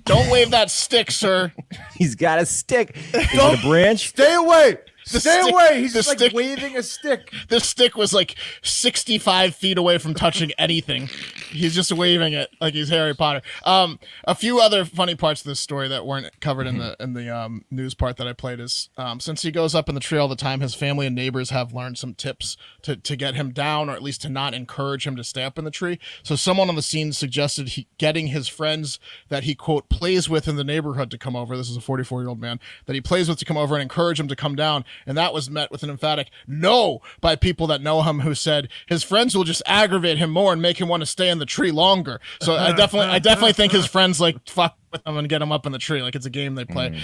Don't wave that stick, sir. he's got a stick. Is it a branch? Stay away. Stay stick- away. He's the just like stick- waving a stick. This stick was like 65 feet away from touching anything. He's just waving it like he's Harry Potter. A few other funny parts of this story that weren't covered in the news part that I played is since he goes up in the tree all the time, his family and neighbors have learned some tips to get him down, or at least to not encourage him to stay up in the tree. So someone on the scene suggested getting his friends that he, quote, plays with in the neighborhood to come over. This is a 44-year-old man that he plays with to come over and encourage him to come down. And that was met with an emphatic no by people that know him, who said his friends will just aggravate him more and make him want to stay in the tree longer. So I definitely think his friends like fuck with him and get him up in the tree like it's a game they play.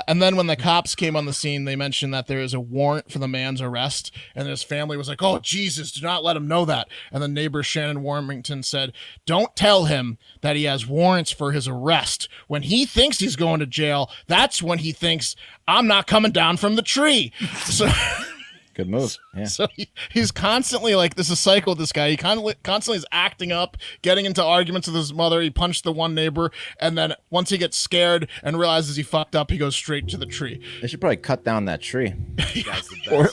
And then when the cops came on the scene, they mentioned that there is a warrant for the man's arrest, and his family was like, "Oh Jesus, do not let him know that." And the neighbor Shannon Warmington said, "Don't tell him that he has warrants for his arrest. When he thinks he's going to jail, that's when he thinks I'm not coming down from the tree." So Good move. Yeah. so he's constantly like, this is a cycle with this guy. He constantly is acting up, getting into arguments with his mother. He punched the one neighbor, and then once he gets scared and realizes he fucked up, he goes straight to the tree. They should probably cut down that tree.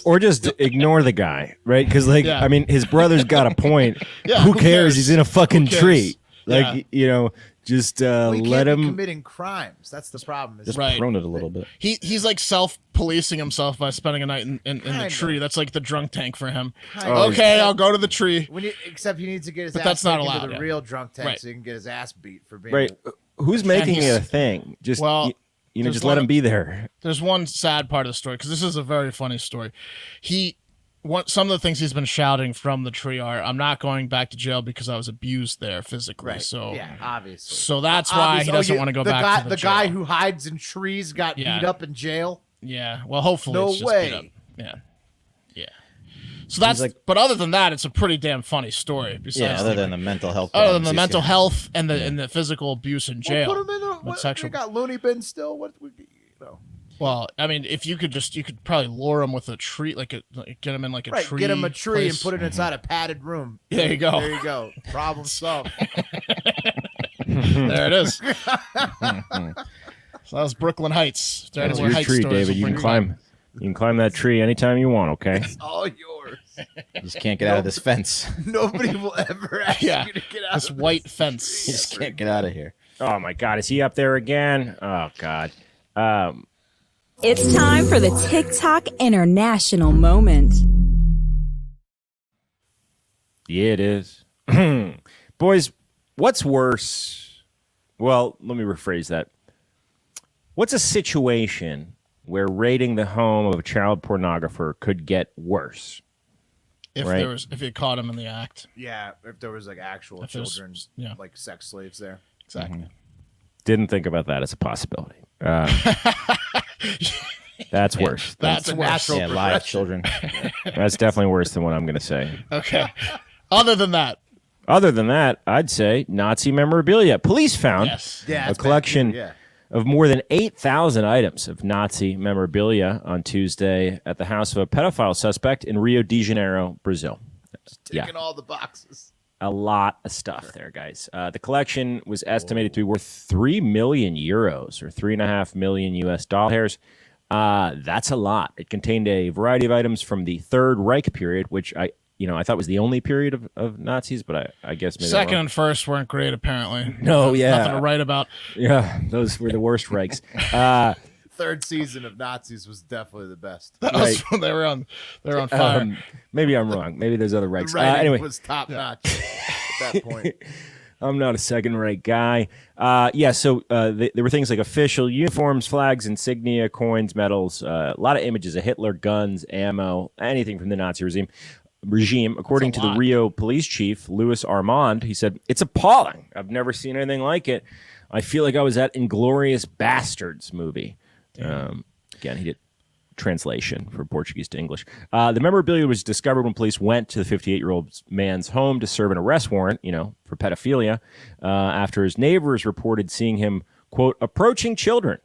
Or just ignore the guy, right? Because Yeah. I mean, his brother's got a point. Yeah, who who cares? cares? He's in a fucking Who cares? tree. Yeah. Like just Well, you let can't be him. committing crimes. That's the problem. Just Right. prone it a little bit. He's like self-policing himself by spending a night in the Kinda. tree. That's like the drunk tank for him. Kinda. Okay, I'll go to the tree. Except he needs to get his But ass that's not taken allowed, to the yeah. real drunk tank Right. so he can get his ass beat for being Right. Who's making it he's- a thing? Just Well, there's just let one- him be there. There's one sad part of the story, because this is a very funny story. Some of the things he's been shouting from the tree are, "I'm not going back to jail because I was abused there physically." Right. So yeah, obviously. So that's why he Obviously. doesn't want to go the back guy, to the jail. guy who hides in trees got Yeah. beat up in jail. Yeah. Well, hopefully No it's just way. beat up. Yeah. Yeah. So that's but other than that, it's a pretty damn funny story. Besides Yeah, other than the mental health. other than problems the he's mental got. health and the physical abuse in jail. Well, put him in the. with What, sexual. We got loony bin still. What would be, Well, I mean, if you could probably lure him with a tree, like get him in like a right? tree. Get him a tree place. and put it inside a padded room. There you go. There you go. Problem solved. There it is. So that was Brooklyn Heights. Is there That's any more your Heights tree, stories David. You we'll can bring climb. You can climb that tree anytime you want. Okay. It's all yours. You just can't get out of this fence. Nobody will ever ask Yeah. you to get out. This of white You fence. just can't get out of here. Oh my God, is he up there again? Oh God. It's time for the TikTok International Moment. Yeah, it is. Boys, what's worse? Well, let me rephrase that. What's a situation where raiding the home of a child pornographer could get worse? If Right. if you caught him in the act. Yeah, if there was like actual If there's- children, yeah. like sex slaves there. Exactly. Didn't think about that as a possibility. That's worse. That's the worse. natural Yeah, live children. That's definitely worse than what I'm going to say. Okay. Other than that, Other than that, I'd say Nazi memorabilia. Police found yes. Yeah, a it's bad, collection too, yeah. of more than 8,000 items of Nazi memorabilia on Tuesday at the house of a pedophile suspect in Rio de Janeiro, Brazil. Ticking all the boxes. A lot of stuff there, guys. The collection was estimated to be worth 3 million euros or 3.5 million US dollars. That's a lot. It contained a variety of items from the Third Reich period, which I thought was the only period of Nazis, but I guess maybe I'm Second wrong. and first weren't great, apparently. No, yeah. Nothing to write about. Yeah, those were the worst Reichs. Third season of Nazis was definitely the best. That was when they were on fire. Maybe I'm wrong. Maybe there's other The Reichs. writing Anyway, was top notch at that point. I'm not a second rate guy. So there were things like official uniforms, flags, insignia, coins, medals, a lot of images of Hitler, guns, ammo, anything from the Nazi regime. According to the Rio police chief, Louis Armand, he said, "It's appalling. I've never seen anything like it. I feel like I was at Inglourious Bastards movie." Again, he did translation from Portuguese to English. The memorabilia was discovered when police went to the 58-year-old man's home to serve an arrest warrant, for pedophilia, after his neighbors reported seeing him, quote, approaching children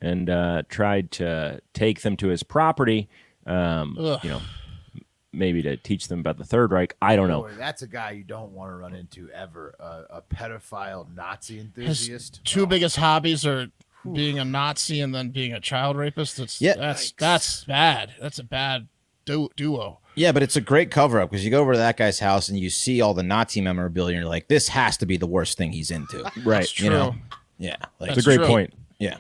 and tried to take them to his property, maybe to teach them about the Third Reich. I don't know. Boy, that's a guy you don't want to run into ever. A pedophile Nazi His enthusiast. two biggest hobbies are being a Nazi and then being a child rapist. That's bad. That's a bad duo. Yeah, but it's a great cover up because you go over to that guy's house and you see all the Nazi memorabilia and you're like, this has to be the worst thing he's into. Right. That's true. You know? Yeah. Like, It's a great true. point. yeah.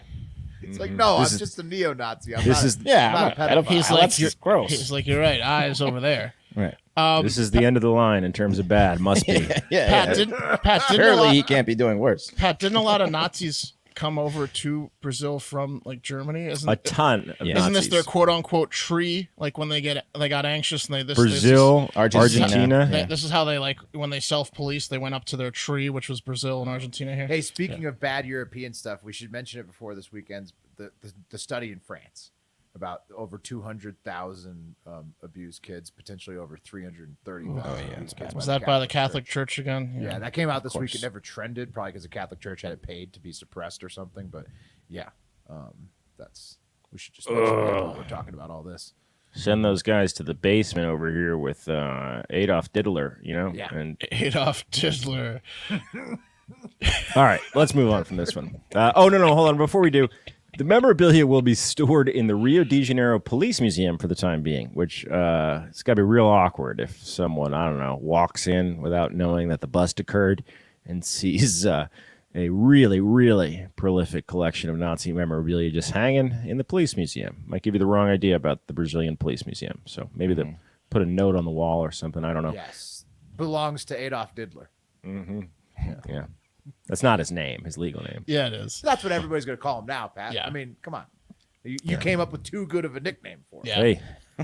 It's like, no, I'm is- just a neo-Nazi. I'm this not, is- Yeah, I'm not a pedophile. He's That's like, just gross. He's like, you're right. Eyes over there. Right. This is the end of the line in terms of bad. Must be. Yeah. Pat yeah. didn't a Surely lot, he can't be doing worse. Pat, didn't a lot of Nazis come over to Brazil from like Germany? A ton of Isn't this Nazis. their quote unquote tree? Like when they got anxious and they Brazil, Argentina. Yeah. This is how they like when they self-police. They went up to their tree, which was Brazil and Argentina here. Hey, speaking of bad European stuff, we should mention it before this weekend's the study in France about over 200,000 abused kids, potentially over 330,000 abused kids. Was that by the Catholic Church again? Yeah, that came out this week. It never trended, probably because the Catholic Church had it paid to be suppressed or something. But yeah, we should just mention that when we're talking about all this. Send those guys to the basement over here with Adolf Diddler, Yeah. And Adolf Diddler. all right, let's move on from this one. No, hold on. Before we do, the memorabilia will be stored in the Rio de Janeiro Police Museum for the time being, which it's got to be real awkward if someone, I don't know, walks in without knowing that the bust occurred and sees a really, really prolific collection of Nazi memorabilia just hanging in the police museum. Might give you the wrong idea about the Brazilian Police Museum. So maybe they put a note on the wall or something. I don't know. Yes, belongs to Adolf Diddler. Mm-hmm. Yeah. That's not his name, his legal name. Yeah, it is. That's what everybody's going to call him now, Pat. Yeah. I mean, come on. You came up with too good of a nickname for him. Yeah.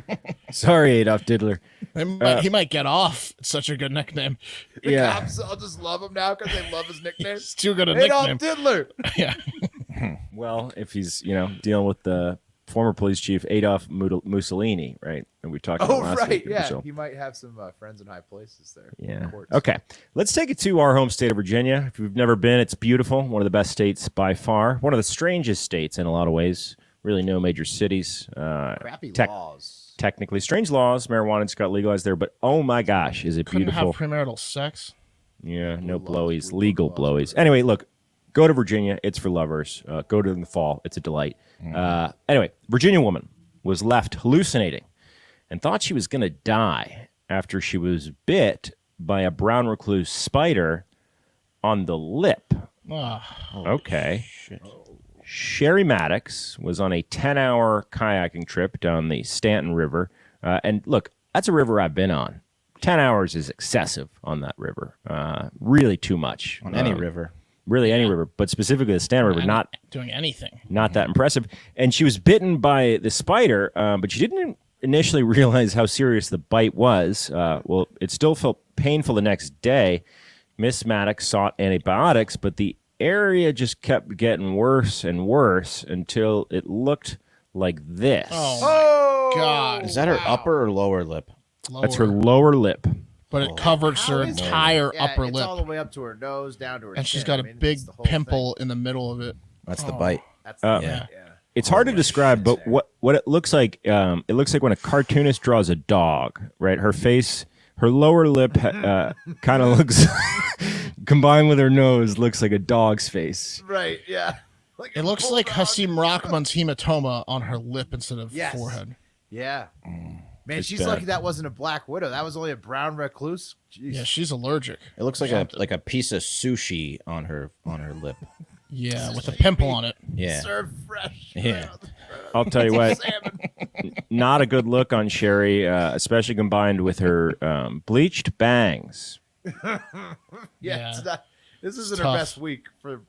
Hey, sorry, Adolf Diddler. He might get off. It's such a good nickname. The cops all just love him now because they love his nickname. It's too good a Adolf nickname. Diddler. Yeah. Well, if he's, dealing with the former police chief Adolf Mussolini, right? And we talked about last week. Yeah. So. He might have some friends in high places there. Yeah. Courts. Okay. Let's take it to our home state of Virginia. If you've never been, it's beautiful. One of the best states by far. One of the strangest states in a lot of ways. Really no major cities. Crappy laws. Technically. Strange laws. Marijuana just got legalized there. But oh my gosh, is it Couldn't beautiful. have premarital sex. Yeah, no blowies. Legal blowies. Anyway, look. Go to Virginia. It's for lovers. Go to it in the fall. It's a delight. Anyway, Virginia woman was left hallucinating and thought she was going to die after she was bit by a brown recluse spider on the lip. Okay. Sherry Maddox was on a 10-hour kayaking trip down the Stanton River. And look, that's a river I've been on. 10 hours is excessive on that river. Really too much. On any river. Really any river, but specifically the Stanton River, not doing anything. Not that impressive. And she was bitten by the spider, but she didn't initially realize how serious the bite was. Well, it still felt painful the next day. Miss Maddox sought antibiotics, but the area just kept getting worse and worse until it looked like this. Oh, my God. Is that her upper or lower lip? That's her lower lip. But it covers her entire upper it's lip. all the way up to her nose, down to her And she's chin. got I a mean, big it's the whole pimple in the middle of it. That's the bite. That's Yeah. It's hard to describe, but what it looks like when a cartoonist draws a dog, right? Her face, her lower lip kind of looks, combined with her nose, looks like a dog's face. Right, yeah. It looks like Hasim Rahman's hematoma on her lip instead of Yes. forehead. Yeah. Man, It's she's bad. lucky that wasn't a black widow. That was only a brown recluse. Jeez. Yeah, she's allergic. It looks like a piece of sushi on her lip. Yeah, with a pimple on it. Yeah. Served fresh. Yeah. I'll tell you what, Salmon. not a good look on Sherry, especially combined with her bleached bangs. Yeah, it's not, this isn't her tough. best week for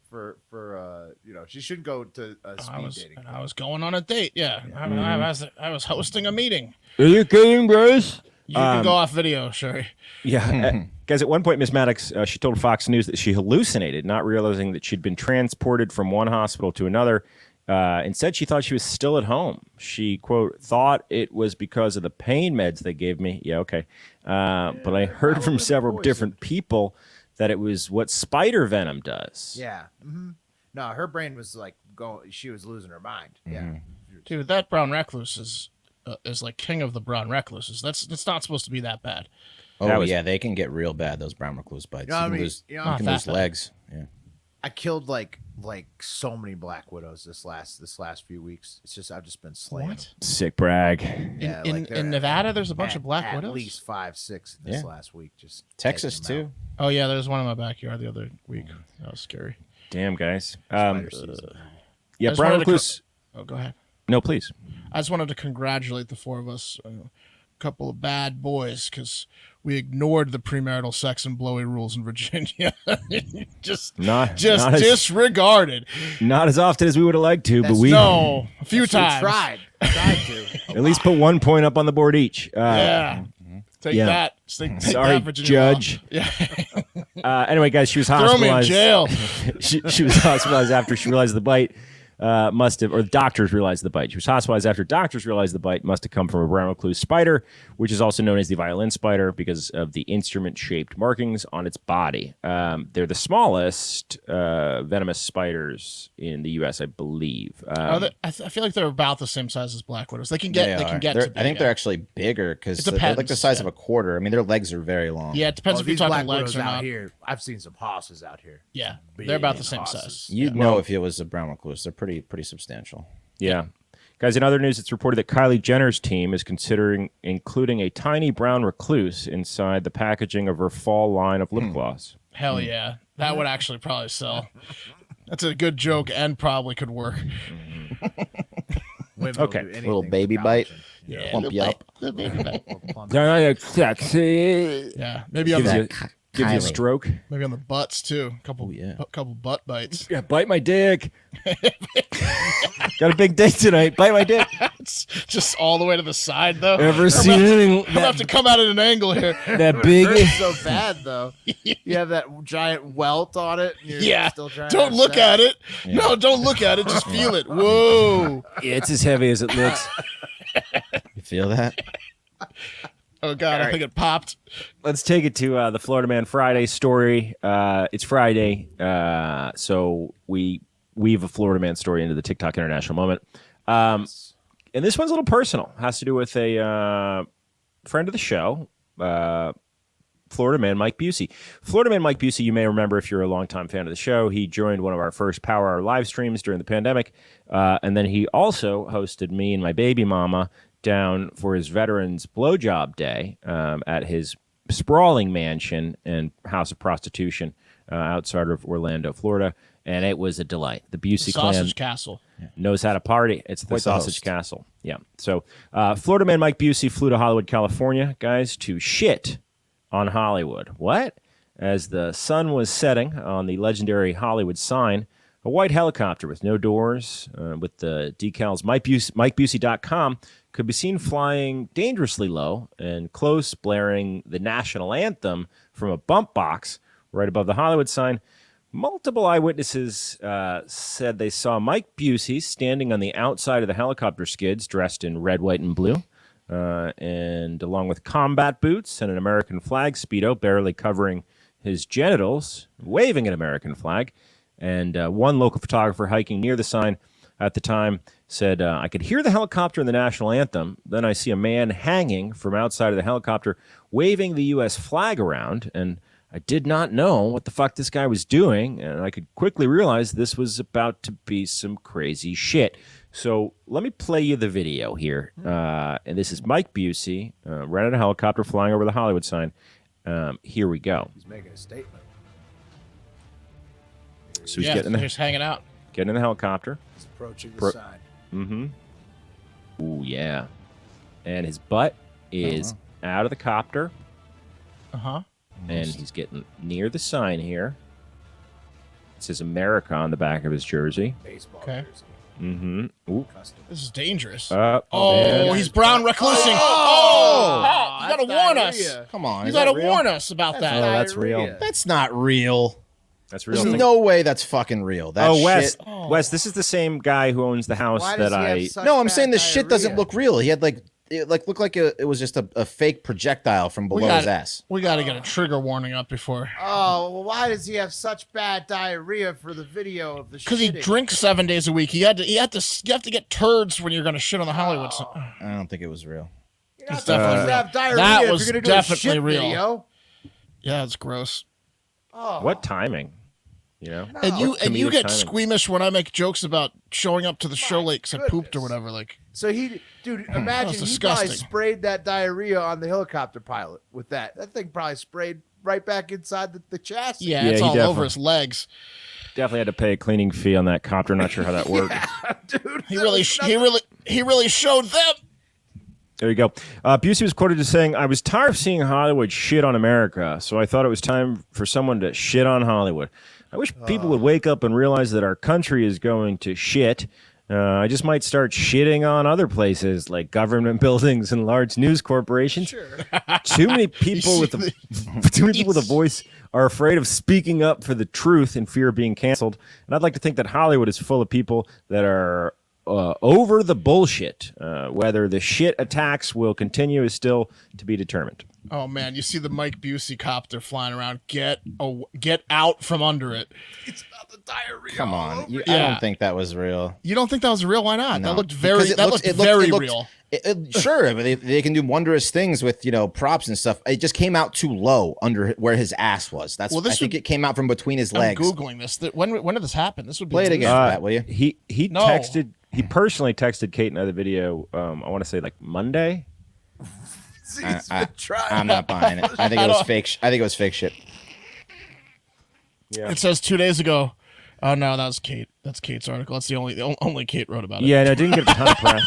she shouldn't go to speed dating. I was going on a date. Yeah, I was hosting a meeting. Are you kidding, Grace? You can go off video, Sherry. Yeah. Guys, at one point, Miss Maddox, she told Fox News that she hallucinated, not realizing that she'd been transported from one hospital to another. Instead, she thought she was still at home. She, quote, thought it was because of the pain meds they gave me. Yeah, okay. But I heard from several different people that it was what spider venom does. Yeah. Mm-hmm. No, her brain was like going. She was losing her mind. Yeah. Dude, that brown recluse is like king of the brown recluses. It's not supposed to be that bad. Oh, yeah, they can get real bad, those brown recluse bites. You know what I mean? You can lose legs. Yeah. I killed like so many black widows this last few weeks. It's just I've just been slaying. What? Sick brag. Yeah, In Nevada, there's a bunch of black widows? At least 5, 6 this last week. Just Texas taking them too. Oh, yeah, there's one in my backyard the other week. That was scary. Damn, guys. Spider season. Yeah, I just brown wanted to recluse. Oh, go ahead. No, please. I just wanted to congratulate the four of us, a couple of bad boys, because we ignored the premarital sex and blowy rules in Virginia. just Not disregarded. Not as often as we would have liked to, but we a few times. Tried to. at least put 1 point up on the board each. Take yeah. that. Take Sorry, that, Virginia Judge. law. Yeah. Anyway, guys, she was Throw hospitalized. me in jail. she was hospitalized after she realized the bite or doctors realized the bite. She was hospitalized after doctors realized the bite must have come from a brown recluse spider, which is also known as the violin spider because of the instrument-shaped markings on its body. They're the smallest venomous spiders in the U.S., I believe. I feel like they're about the same size as black widows. They can get. They can get. I think they're actually bigger because they're like the size of a quarter. I mean, their legs are very long. Yeah, it depends if you're these talking black legs widows or out not. here. I've seen some hosses out here. Yeah, Big they're about the same hosses. size. You'd know if it was a brown recluse. They're pretty substantial. Yeah. Guys, in other news, it's reported that Kylie Jenner's team is considering including a tiny brown recluse inside the packaging of her fall line of lip gloss. Hell yeah, that would actually probably sell. That's a good joke and probably could work. Women will Okay. do anything Little for baby bite. collagen. Yeah, Plump you up. little baby bite. Gives Yeah, maybe on you, the gives you a stroke. maybe on the butts too. Couple yeah. couple butt bites. Yeah, bite my dick. Got a big date tonight. Bite my dick. It's just all the way to the side though. Ever seen anything I'm gonna have to come out at an angle here. that big? It's so bad though. You have that giant welt on it. And you're Yeah, Still trying to don't have look sex. at it. No, don't look at it. Just feel it. Whoa. Yeah, it's as heavy as it looks. You feel that? Oh god, I think it popped. Let's take it to the Florida Man Friday story. It's Friday, so we weave a Florida Man story into the TikTok International Moment. And this one's a little personal. Has to do with a friend of the show, Florida Man Mike Busey. Florida Man Mike Busey, you may remember if you're a longtime fan of the show, he joined one of our first Power Hour live streams during the pandemic. And then he also hosted me and my baby mama down for his Veterans Blowjob Day at his sprawling mansion and house of prostitution outside of Orlando, Florida. And it was a delight. The Busey clan Sausage Castle. knows how to party. It's the Quite the Sausage host. Castle. Yeah. So Florida Man Mike Busey flew to Hollywood, California, guys, to shit on Hollywood. What? As the sun was setting on the legendary Hollywood sign, a white helicopter with no doors, with the decals MikeBusey.com, could be seen flying dangerously low and close, blaring the national anthem from a bump box right above the Hollywood sign. Multiple eyewitnesses said they saw Mike Busey standing on the outside of the helicopter skids, dressed in red, white, and blue, and along with combat boots and an American flag Speedo barely covering his genitals, waving an American flag. And one local photographer hiking near the sign at the time said, I could hear the helicopter and the national anthem. Then I see a man hanging from outside of the helicopter, waving the U.S. flag around, and I did not know what the fuck this guy was doing, and I could quickly realize this was about to be some crazy shit. So let me play you the video here. And this is Mike Busey, rented a helicopter flying over the Hollywood sign. Here we go. He's making a statement. So he's getting just hanging out. in the helicopter. He's approaching the sign. Mm-hmm. Ooh, yeah. And his butt is out of the copter, Uh-huh. and he's getting near the sign here. It says America on the back of his jersey. Baseball Okay. jersey. Mm-hmm. Ooh. Custom. This is dangerous. Oh, Oh, man. he's brown reclusing. Oh, you gotta warn us. diarrhea. Come on. You is gotta that real? warn us about that. that's real. Diarrhea. That's not real. That's real. There's no way that's fucking real. That Oh, Wes. shit. Wes, this is the same guy who owns the house Why that does he I. have such No, I'm bad saying the shit doesn't diarrhea? look real. He had it looked like it was just a fake projectile from below his ass. We gotta get a trigger warning up before. Oh, well, why does he have such bad diarrhea for the video of the Because he shitting? drinks 7 days a week. You have to get turds when you're gonna shit on the Hollywood sign. I don't think it was real. You're not It's definitely supposed to real. have diarrhea That if was you're gonna do a definitely shit real. video. Yeah, it's gross. Oh, What timing? You know? And you Comedic get timing. squeamish when I make jokes about showing up to the show late because I pooped or goodness. whatever. Like, So dude, imagine he probably disgusting. sprayed that diarrhea on the helicopter pilot with that. That thing probably sprayed right back inside the chassis. yeah, Yeah, it's he all definitely- over his legs. Definitely had to pay a cleaning fee on that copter. Not sure how that worked. Dude, He that really, was he really showed them. There you go. Busey was quoted as saying, "I was tired of seeing Hollywood shit on America, so I thought it was time for someone to shit on Hollywood. I wish people would wake up and realize that our country is going to shit. I just might start shitting on other places like government buildings and large news corporations. Sure. Too many people with a voice are afraid of speaking up for the truth in fear of being canceled. And I'd like to think that Hollywood is full of people that are over the bullshit. Whether the shit attacks will continue is still to be determined." Oh man, you see the Mike Busey copter flying around. Get out from under it. It's about the diarrhea. Come all on. over I don't think that was real. You don't think that was real? Why not? No. That looked very. That looked very real. Sure, but they can do wondrous things with props and stuff. It just came out too low under where his ass was. I think it came out from between his legs. I'm googling this. When did this happen? This would be Play it again, Pat, will you? He texted. He personally texted Kate and I the video. I want to say like Monday. I'm not buying it. I think it was fake. I think it was fake shit. Yeah. It says 2 days ago. Oh no, that was Kate. That's Kate's article. That's the only Kate wrote about it. Yeah, no, it didn't get a ton of press.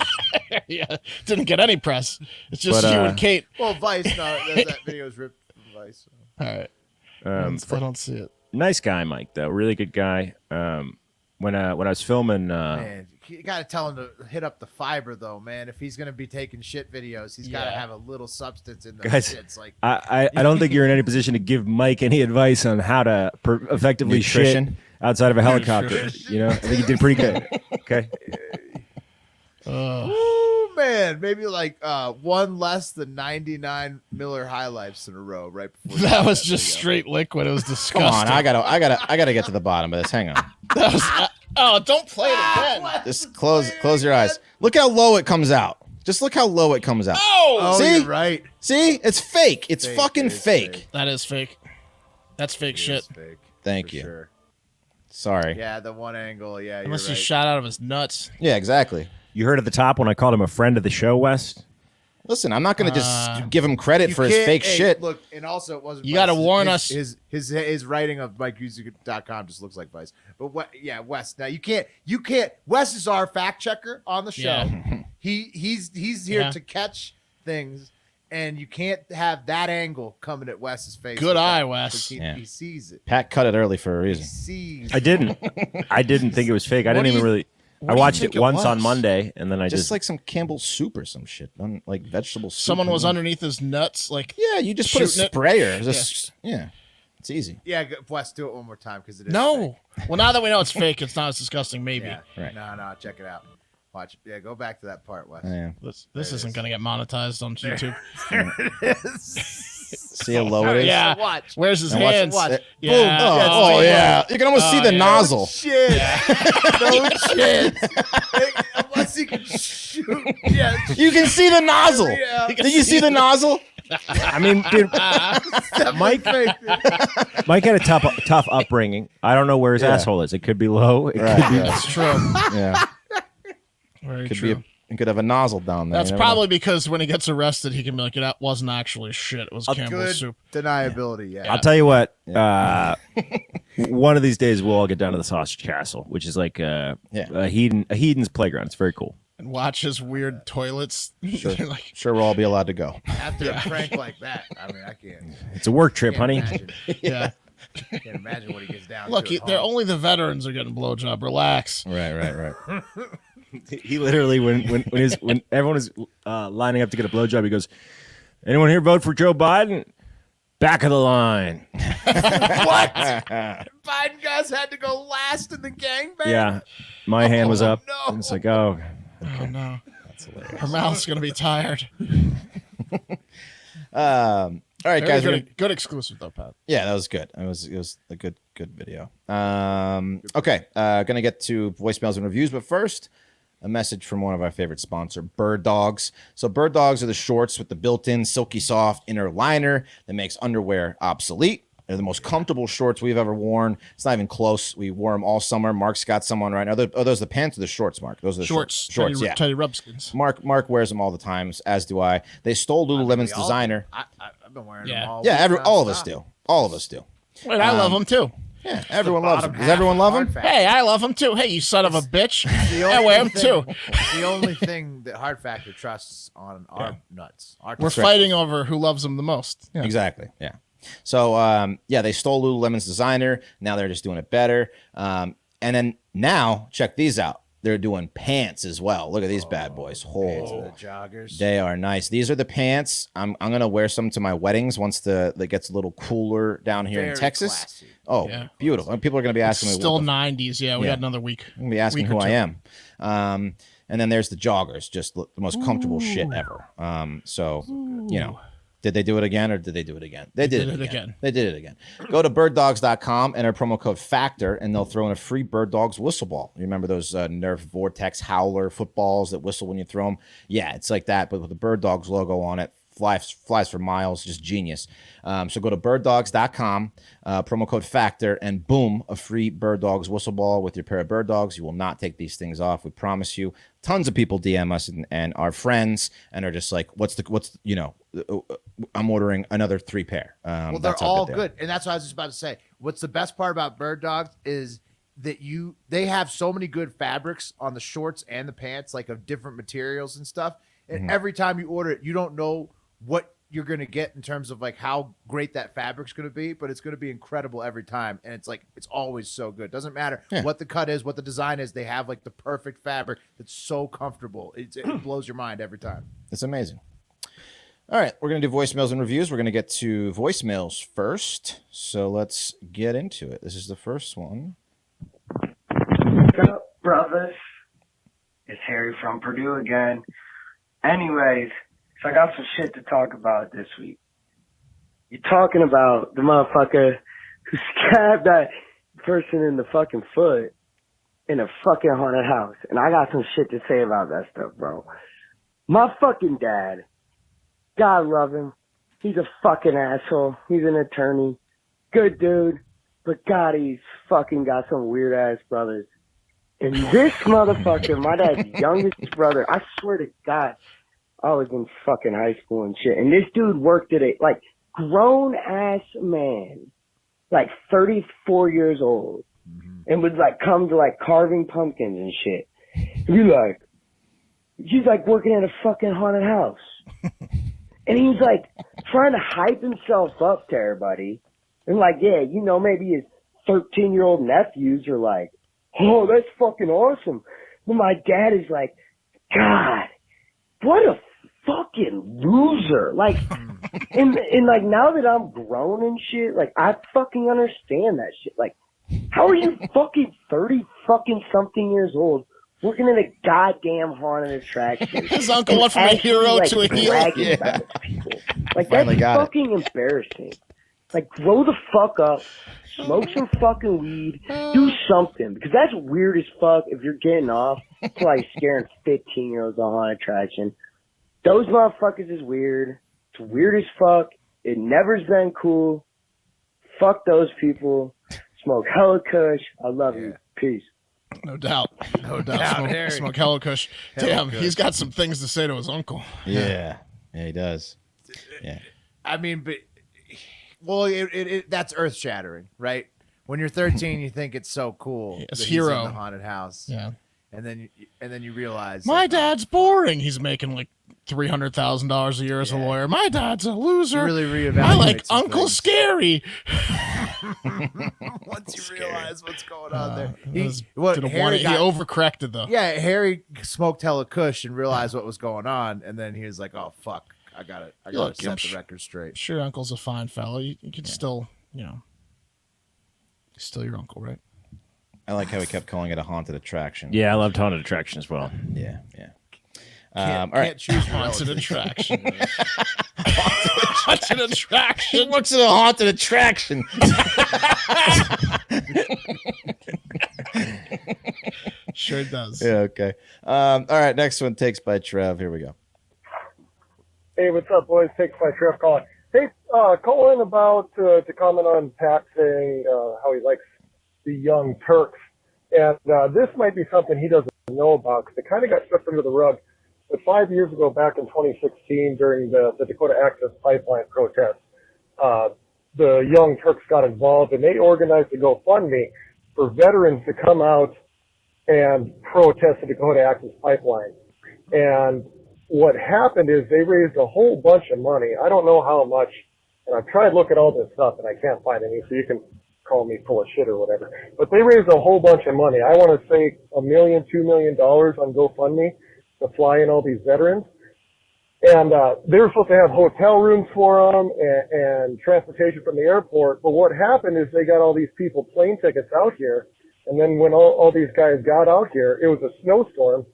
Yeah, didn't get any press. It's just you and Kate. Well, Vice. No, that video was ripped from Vice. So. All right. I don't see it. Nice guy, Mike. Though, really good guy. When I was filming, man, you gotta tell him to hit up the fiber, though, man. If he's gonna be taking shit videos, he's gotta have a little substance in those guys, shits. Like, I don't think you're in any position to give Mike any advice on how to effectively shit outside of a helicopter. You know, I think you did pretty good. Okay. Ooh, man, maybe like one less than 99 Miller High Lifes in a row right before. That was just straight liquid. It was disgusting. Come on, I gotta get to the bottom of this. Hang on. That was, don't play it again. Just close your eyes. Look how low it comes out. Just look how low it comes out. Oh, see, you're right. See, it's fake. It's fucking fake. That is fake. That's fake shit. Fake, Thank you. Sure. Sorry. Yeah, the one angle. Yeah, Unless you're he right. shot out of his nuts. Yeah, exactly. You heard at the top when I called him a friend of the show, West. Listen, I'm not going to just give him credit for his fake shit. Look, and also it wasn't. You got to warn us. His writing of MikeBusey.com just looks like Vice. But Wes. Now you can't. Wes is our fact checker on the show. Yeah. He's here to catch things, and you can't have that angle coming at Wes's face. Good eye, Wes. He sees it. Pat cut it early for a reason. He sees. I didn't think it was fake. I didn't even really. I watched it once on Monday, and then I just like some Campbell's soup or some shit, like vegetable soup. Someone was underneath his nuts, like you just put a sprayer. It's easy. Yeah, Wes, do it one more time because it is. No. Well, now that we know it's fake, it's not as disgusting. Maybe. Yeah. Right. No, check it out. Watch. Yeah, go back to that part, Wes. Yeah. This isn't going to get monetized on YouTube. There it is. See how low it is? Yeah. Watch. Where's his And hands? Watch. Yeah. Oh, yeah. You can almost see the nozzle. Shit. No shit. Unless he can shoot. Yeah. You can see the nozzle. Yeah. Did you see the nozzle? I mean, dude, Mike had a tough upbringing. I don't know where his asshole is. It could be low. It could be. That's true. Yeah. Very Could true. you could have a nozzle down there. That's probably because when he gets arrested, he can be like, "It wasn't actually shit. It was Campbell's Good soup." deniability. Yeah. I'll tell you what. One of these days, we'll all get down to the Sausage Castle, which is like a heathen's playground. It's very cool. And watch his weird toilets. Sure. Like, Sure, we'll all be allowed to go. After a prank like that, I mean, I can't. It's a work trip, honey. Imagine. yeah. Can't imagine what he gets down. Look, to at they're home. only the veterans are getting blowjob. Relax. Right. He literally, when everyone is lining up to get a blowjob, he goes, "Anyone here vote for Joe Biden?" Back of the line. What? Biden guys had to go last in the gangbang. Yeah, my hand was up. no. And it's like, oh, Oh no. That's hilarious. Her mouth's gonna be tired. All right, guys. Good exclusive though, Pat. Yeah, that was good. It was a good video. Okay, gonna get to voicemails and reviews, but first, a message from one of our favorite sponsor, Bird Dogs. So Bird Dogs are the shorts with the built-in silky soft inner liner that makes underwear obsolete. They're the most comfortable shorts we've ever worn. It's not even close. We wore them all summer. Mark's got some on right now. Are those the pants or the shorts, Mark? Those are the shorts. Shorts, yeah. Teddy Rubskins. Mark wears them all the time, as do I. They stole Lululemon's designer. I've been wearing them all. Yeah, all of us do. All of us do. Wait, I love them too. Yeah, everyone loves him. Does everyone love him? Hey, I love him too. Hey, you son of a bitch. The I wear him too. The only thing that Hard Factor trusts on our nuts. We're fighting over who loves him the most. Yeah. Exactly. Yeah. So, they stole Lululemon's designer. Now they're just doing it better. And then now, check these out. They're doing pants as well. Look at these bad boys. The joggers. They are nice. These are the pants. I'm gonna wear some to my weddings once it gets a little cooler down here in Texas. Classy. Oh, beautiful. And people are gonna be asking me. Still 90s. Yeah, we got another week. I'm gonna be asking who I am. And then there's the joggers, just the most comfortable shit ever. Did they do it again or did they do it again? They did it again. They did it again. Go to birddogs.com, enter promo code FACTOR, and they'll throw in a free Bird Dogs whistle ball. You remember those Nerf Vortex Howler footballs that whistle when you throw them? Yeah, it's like that, but with the Bird Dogs logo on it. Flies for miles, just genius. So go to birddogs.com, promo code FACTOR, and boom, a free Bird Dogs whistle ball with your pair of Bird Dogs. You will not take these things off. We promise you. Tons of people DM us and our friends and are just like, I'm ordering another 3 pair. Well, they're all good. And that's what I was just about to say. What's the best part about Bird Dogs is that they have so many good fabrics on the shorts and the pants, like of different materials and stuff. And every time you order it, you don't know what you're going to get in terms of like how great that fabric's going to be, but it's going to be incredible every time. And it's always so good. Doesn't matter what the cut is, what the design is. They have like the perfect fabric that's so comfortable. It blows your mind every time. It's amazing. All right, we're going to do voicemails and reviews. We're going to get to voicemails first. So let's get into it. This is the first one. What's up, brothers? It's Harry from Purdue again. Anyways, so I got some shit to talk about this week. You're talking about the motherfucker who stabbed that person in the fucking foot in a fucking haunted house. And I got some shit to say about that stuff, bro. My fucking dad, God love him. He's a fucking asshole. He's an attorney. Good dude. But God, he's fucking got some weird ass brothers. And this motherfucker, my dad's youngest brother, I swear to God, I was in fucking high school and shit. And this dude worked at grown ass man, 34 years old, and would come to carving pumpkins and shit. And be he's working at a fucking haunted house. And he's trying to hype himself up to everybody. And maybe his 13-year-old nephews are oh, that's fucking awesome. But my dad is God, what a fucking loser. And now that I'm grown and shit, I fucking understand that shit. How are you fucking 30 fucking something years old working in a goddamn haunted attraction? His uncle went from a hero to a heel. Yeah. About people. That's fucking embarrassing. Grow the fuck up, smoke some fucking weed, do something. Because that's weird as fuck if you're getting off to scaring 15-year-olds on a haunted attraction. Those motherfuckers is weird. It's weird as fuck. It never's been cool. Fuck those people. Smoke hella kush. I love you. Peace. No doubt. Smoke hella kush. Damn, he's got some things to say to his uncle. Yeah, he does. Yeah. I mean, but that's earth shattering, right? When you're 13, you think it's so cool. It's that hero. He's in the haunted house. Yeah. And then you realize my dad's boring. He's making $300,000 a year as a lawyer. My dad's a loser. Really reevaluate. I like Uncle things. Scary. Once you realize what's going on there, he overcorrected though. Yeah, Harry smoked hella kush and realized what was going on, and then he was like, "Oh fuck, I gotta set the record straight." Sure, Uncle's a fine fellow. You can still, he's still your uncle, right? I like how he kept calling it a haunted attraction. Yeah, I loved haunted attraction as well. Yeah. All right. Can't choose haunted attraction. Haunted attraction. He works at a haunted attraction. Sure does. Yeah, okay. All right, next one, Takes by Trev. Here we go. Hey, what's up, boys? Takes by Trev calling. Hey, calling about to comment on Pat saying how he likes the Young Turks. And this might be something he doesn't know about because it kind of got swept under the rug. But 5 years ago, back in 2016, during the Dakota Access Pipeline protest, the Young Turks got involved, and they organized a GoFundMe for veterans to come out and protest the Dakota Access Pipeline. And what happened is they raised a whole bunch of money. I don't know how much, and I've tried looking all this up, and I can't find any, so you can call me full of shit or whatever. But they raised a whole bunch of money. I want to say $1 million, $2 million on GoFundMe to fly in all these veterans. And they were supposed to have hotel rooms for them and transportation from the airport. But what happened is they got all these people plane tickets out here. And then when all these guys got out here, it was a snowstorm.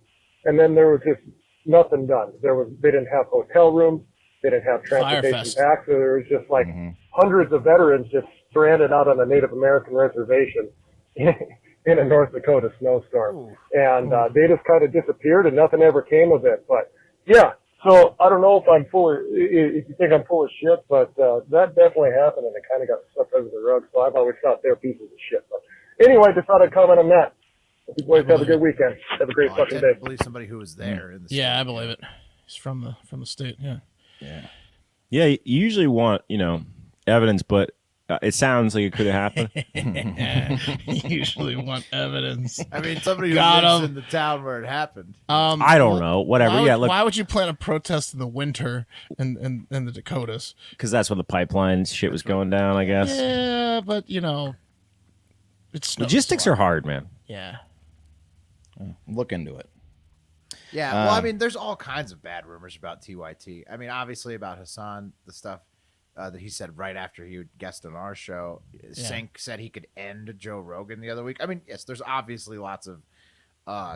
And then there was just nothing done. They didn't have hotel rooms. They didn't have transportation back. So there was just like hundreds of veterans just stranded out on a Native American reservation in a North Dakota snowstorm. And they just kind of disappeared and nothing ever came of it. But yeah. So I don't know if if you think I'm full of shit, but that definitely happened, and it kind of got swept under the rug. So I've always thought they're pieces of shit. But anyway, just thought I'd comment on that. Hope you boys have a good weekend. Have a great fucking day. I believe somebody who was there. In the I believe it. He's from the state. Yeah. Yeah. You usually want evidence, but it sounds like it could have happened. You usually want evidence. I mean, somebody who lives in the town where it happened. I don't know. Whatever. Why would you plan a protest in the winter in the Dakotas? Because that's when the pipeline shit was going down, I guess. Yeah, but it's logistics are hard, man. Yeah. Look into it. Yeah. Well, I mean, there's all kinds of bad rumors about TYT. I mean, obviously about Hassan, the stuff that he said right after he would guest on our show. Sink said he could end Joe Rogan the other week. I mean, yes, there's obviously lots of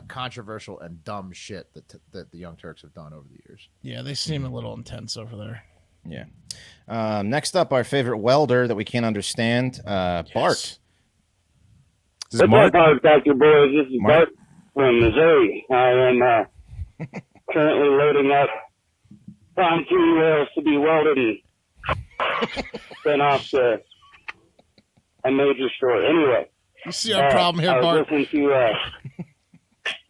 controversial and dumb shit that the Young Turks have done over the years. Yeah, they seem a little intense over there. Yeah. Next up, our favorite welder that we can't understand, Bart. What's up, Dr. Boys? This is Bart from Missouri. I am currently loading up pontoon rails to be welded and sent off to a major store. Anyway, you see our problem here, Bart. I was listening to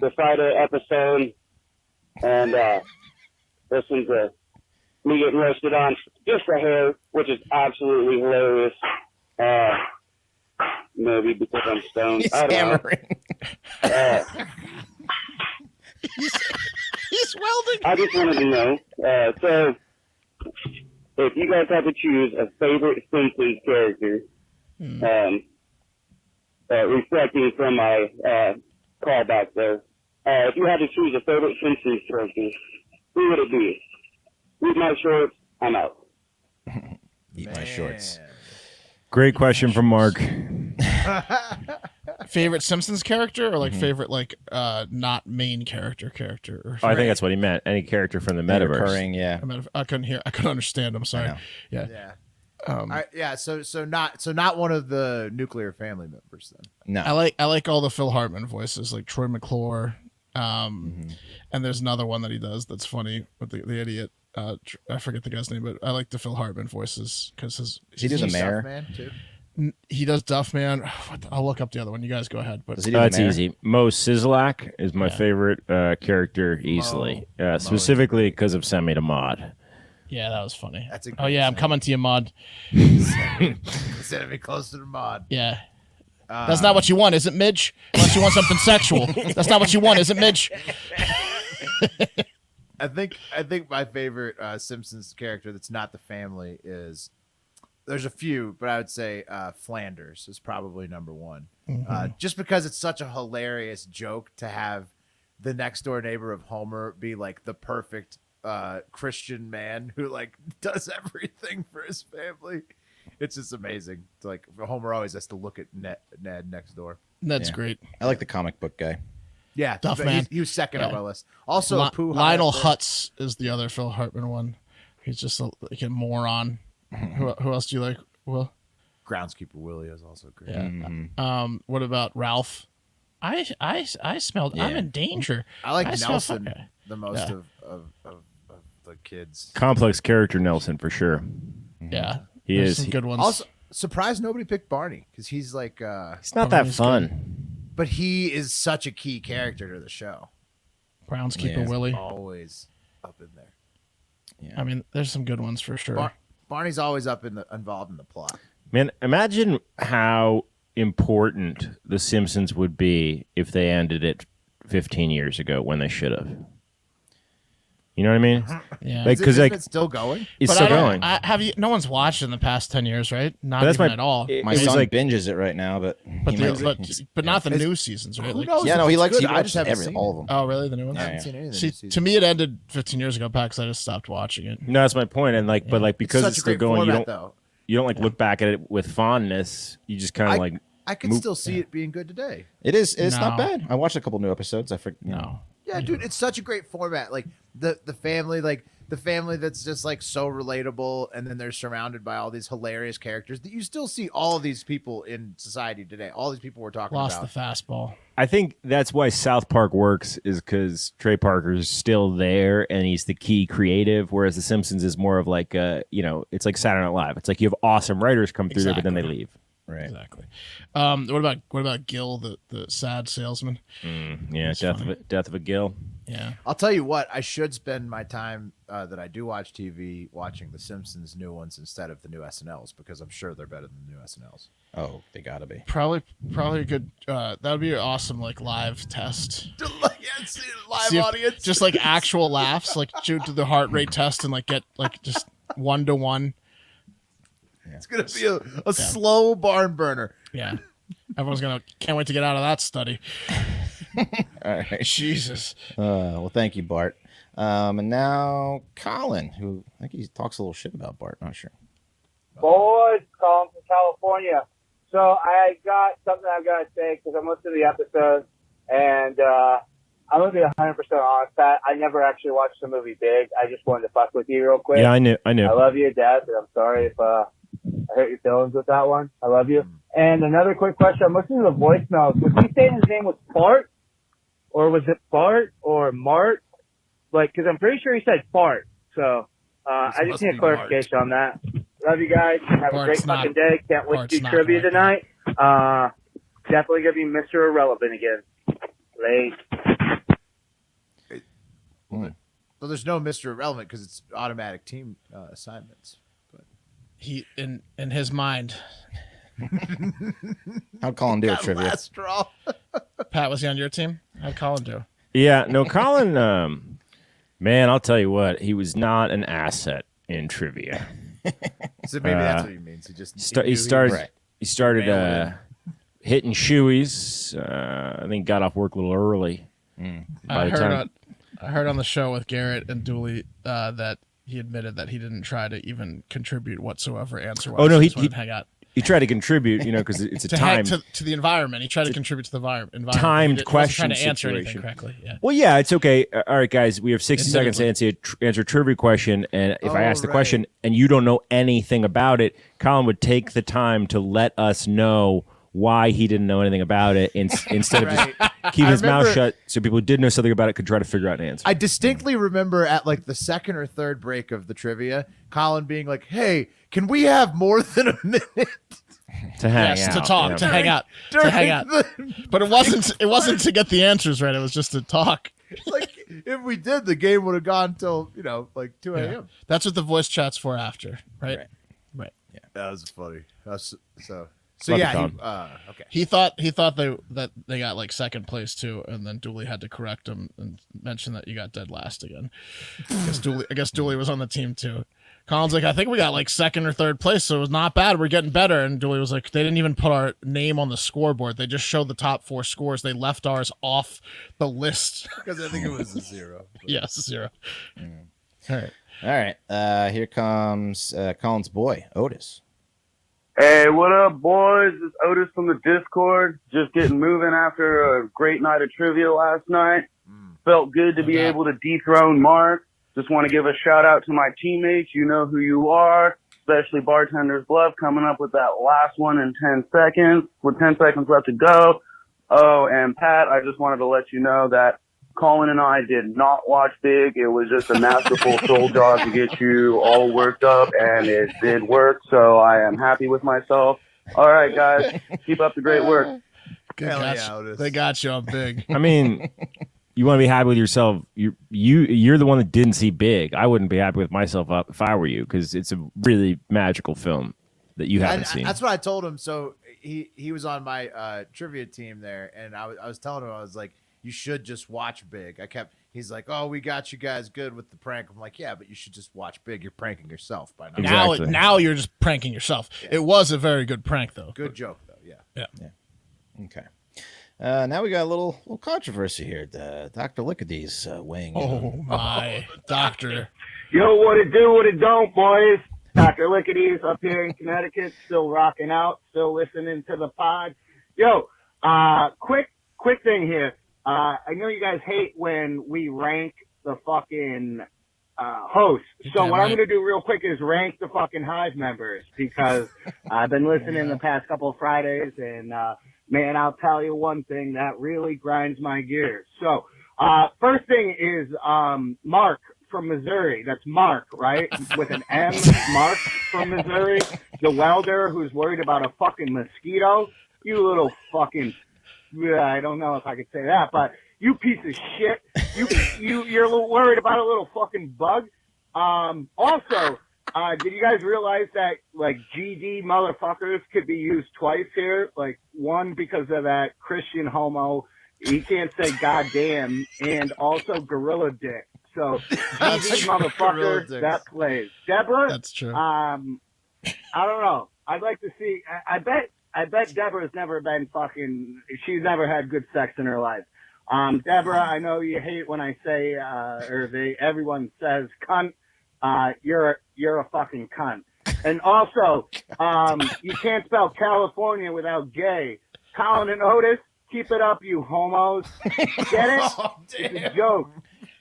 the Friday episode and listened to me getting roasted on just a hair, which is absolutely hilarious. Maybe because I'm stoned. He's I don't hammering. know. He's welding. I just wanted to know. So, if you guys had to choose a favorite Simpsons character, reflecting from my callback there, if you had to choose a favorite Simpsons character, who would it be? Eat my shorts. I'm out. Eat my shorts. Great question from Mark. Favorite Simpsons character or favorite not main character? Or I think that's what he meant. Any character from the metaverse. Recurring, yeah. I couldn't understand. I'm sorry. Yeah. So not one of the nuclear family members then. No. I like all the Phil Hartman voices, like Troy McClure. And there's another one that he does that's funny with the idiot. I forget the guy's name, but I like the Phil Hartman voices because he does the mayor Man too. He does Duffman. I'll look up the other one. You guys go ahead. But that's easy. Mo Sislak is my favorite character easily, specifically because of Send Me to Mod. Yeah, that was funny. That's I'm coming to you, Mod. Instead of me close to the Mod. Yeah. That's not what you want, is it, Midge? Unless you want something sexual. That's not what you want, is it, Midge? I think my favorite Simpsons character that's not the family is, there's a few, but I would say Flanders is probably number one. Just because it's such a hilarious joke to have the next door neighbor of Homer be like the perfect Christian man who like does everything for his family. It's just amazing. It's like Homer always has to look at Ned next door. That's great. I like the comic book guy. Yeah, Duffman. He was second on my list. Also, Lionel Hutz is the other Phil Hartman one. He's just like a moron. Who else do you like? Well, Groundskeeper Willie is also great. Yeah. What about Ralph? I smelled. Yeah. I'm in danger. I like Nelson the most of the kids. Complex character Nelson for sure. Yeah, he is. Some good ones. Also, surprised nobody picked Barney because he's like he's not that fun. But he is such a key character to the show. Groundskeeper Willie. Always up in there. Yeah. I mean, there's some good ones for sure. Barney's always involved in the plot. Man, imagine how important The Simpsons would be if they ended it 15 years ago when they should have. You know what I mean? Yeah. Like, because Isn't it still going? It's But still going. have you? No one's watched in the past 10 years, right? Not But that's even my- at all. My It was son like- binges it right now, but But he might- but not the new seasons, right? Who Like, knows? yeah, no, if he it's likes. good. He I just watches haven't seen all of it. them. oh, really? The new ones? I haven't seen any of the See, new seasons. to me, it ended 15 years ago, Pat, because I just stopped watching it. No, that's my point. And like, but like because such it's a still great going, format, though. you don't like look back at it with fondness. You just kind of like. I could move- still see it being good today. It is. It's not No. bad. I watched a couple new episodes. I forget. No. Yeah, dude, it's such a great format. Like the family, that's just like so relatable, and then they're surrounded by all these hilarious characters that you still see all of these people in society today. All these people we're talking Lost about. the fastball. I think that's why South Park works is because Trey Parker's still there and he's the key creative, whereas The Simpsons is more of like it's like Saturday Night Live. It's like you have awesome writers come through there, but then they leave. Right. Exactly. What about Gil, the sad salesman? Yeah, death of a Gill. Yeah. I'll tell you what, I should spend my time that I do watch TV watching the Simpsons new ones instead of the new SNLs, because I'm sure they're better than the new SNLs. Oh, they gotta be. Probably a good. That would be an awesome like live test. Live See if- audience. just like actual laughs, like do the heart rate test and like get like just 1-to-1. It's gonna be a slow barn burner. Yeah. Everyone's can't wait to get out of that study. All right. Jesus. Well, thank you, Bart. And now Colin, who I think he talks a little shit about Bart. Not sure. Boys, calling from California. So I got something I've got to say because I'm listening to the episode, and I'm going to be 100% honest, Pat. I never actually watched the movie Big. I just wanted to fuck with you real quick. Yeah, I knew. I love you to death, and I'm sorry if I hurt your feelings with that one. I love you. And another quick question. I'm listening to the voicemails. Was he saying his name was Fart? Or was it Bart or Mart? Like, because I'm pretty sure he said Fart. So I just need a clarification on that. Love you guys. Have a great fucking day. Can't wait to do trivia tonight. Definitely going to be Mr. Irrelevant again. Late. So there's no Mr. Irrelevant because it's automatic team assignments. But He in his mind. How'd Colin do at trivia? last straw. Pat, was he on your team? How'd Colin do? Yeah, no, Colin. Man, I'll tell you what, he was not an asset in trivia. So maybe that's what he means. He just He started hitting shoeies. I think got off work a little early. I heard on the show with Garrett and Dooley that he admitted that he didn't try to even contribute whatsoever answer-wise. Oh no, he hang out. He tried to contribute, because it's a time to the environment. He tried to contribute to the environment. timed He wasn't question trying to answer anything situation. correctly. Yeah. Well, yeah, it's okay. All right, guys, we have 60 seconds to Admittedly. answer a trivia question, and if I ask the right. question and you don't know anything about it, Colin would take the time to let us know why he didn't know anything about it instead of just keeping his mouth remember- shut, so people who did know something about it could try to figure out an answer. I distinctly remember at like the second or third break of the trivia, Colin being like, "Hey, can we have more than a minute?" to hang Yes, out, to talk, yeah. to hang out, to hang out. But it wasn't to get the answers right. It was just to talk. Like if we did, the game would have gone till like 2 a.m. Yeah. That's what the voice chat's for after, right? Right. That was funny. So Love yeah. you, Colin. Okay. He thought that they got like second place too, and then Dooley had to correct him and mention that you got dead last again. I guess Dooley was on the team too. Colin's like, I think we got like second or third place, so it was not bad. We're getting better. And Dooley was like, they didn't even put our name on the scoreboard. They just showed the top 4 scores. They left ours off the list. Because I think it was a 0. Yes, 0. All right. All right. Here comes Colin's boy, Otis. Hey, what up, boys? It's Otis from the Discord. Just getting moving after a great night of trivia last night. Felt good to be able to dethrone Mark. Just want to give a shout out to my teammates. You know who you are, especially Bartender's Bluff coming up with that last one in 10 seconds, with 10 seconds left to go. Oh, and Pat, I just wanted to let you know that Colin and I did not watch Big. It was just a masterful soul job to get you all worked up, and it did work, so I am happy with myself. All right, guys, keep up the great work. They got you on Big. I mean, You want to be happy with yourself. You're the one that didn't see Big. I wouldn't be happy with myself if I were you, because it's a really magical film that you haven't seen. That's what I told him. So he was on my trivia team there, and I was telling him, I was like, you should just watch Big. He's like, oh, we got you guys good with the prank. I'm like, yeah, but you should just watch Big. You're pranking yourself by now. Exactly. Now you're just pranking yourself. Yeah. It was a very good prank, though. Good joke, though. Yeah. Okay. Now we got a little controversy here. Dr. Lickadese weighing in. Oh, my. Doctor. Yo, what it do, what it don't, boys? Dr. Lickities up here in Connecticut, still rocking out, still listening to the pod. Yo, quick thing here. I know you guys hate when we rank the fucking hosts. So what I'm going to do real quick is rank the fucking Hive members, because I've been listening the past couple of Fridays, and man, I'll tell you one thing that really grinds my gears. So first thing is Mark from Missouri. That's Mark, right? With an M. Mark from Missouri. The welder who's worried about a fucking mosquito. You little fucking... I don't know if I could say that, but you piece of shit. You're a little worried about a little fucking bug. Also, did you guys realize that, like, GD motherfuckers could be used twice here? Like, one, because of that Christian homo. He can't say goddamn, and also gorilla dick. So, GD motherfucker, that plays. Deborah? That's true. I don't know. I'd like to see, I bet Deborah's never been fucking, she's never had good sex in her life. Deborah, I know you hate when I say, everyone says cunt. You're a fucking cunt. And also, you can't spell California without gay. Colin and Otis, keep it up, you homos. Get it? It's a joke.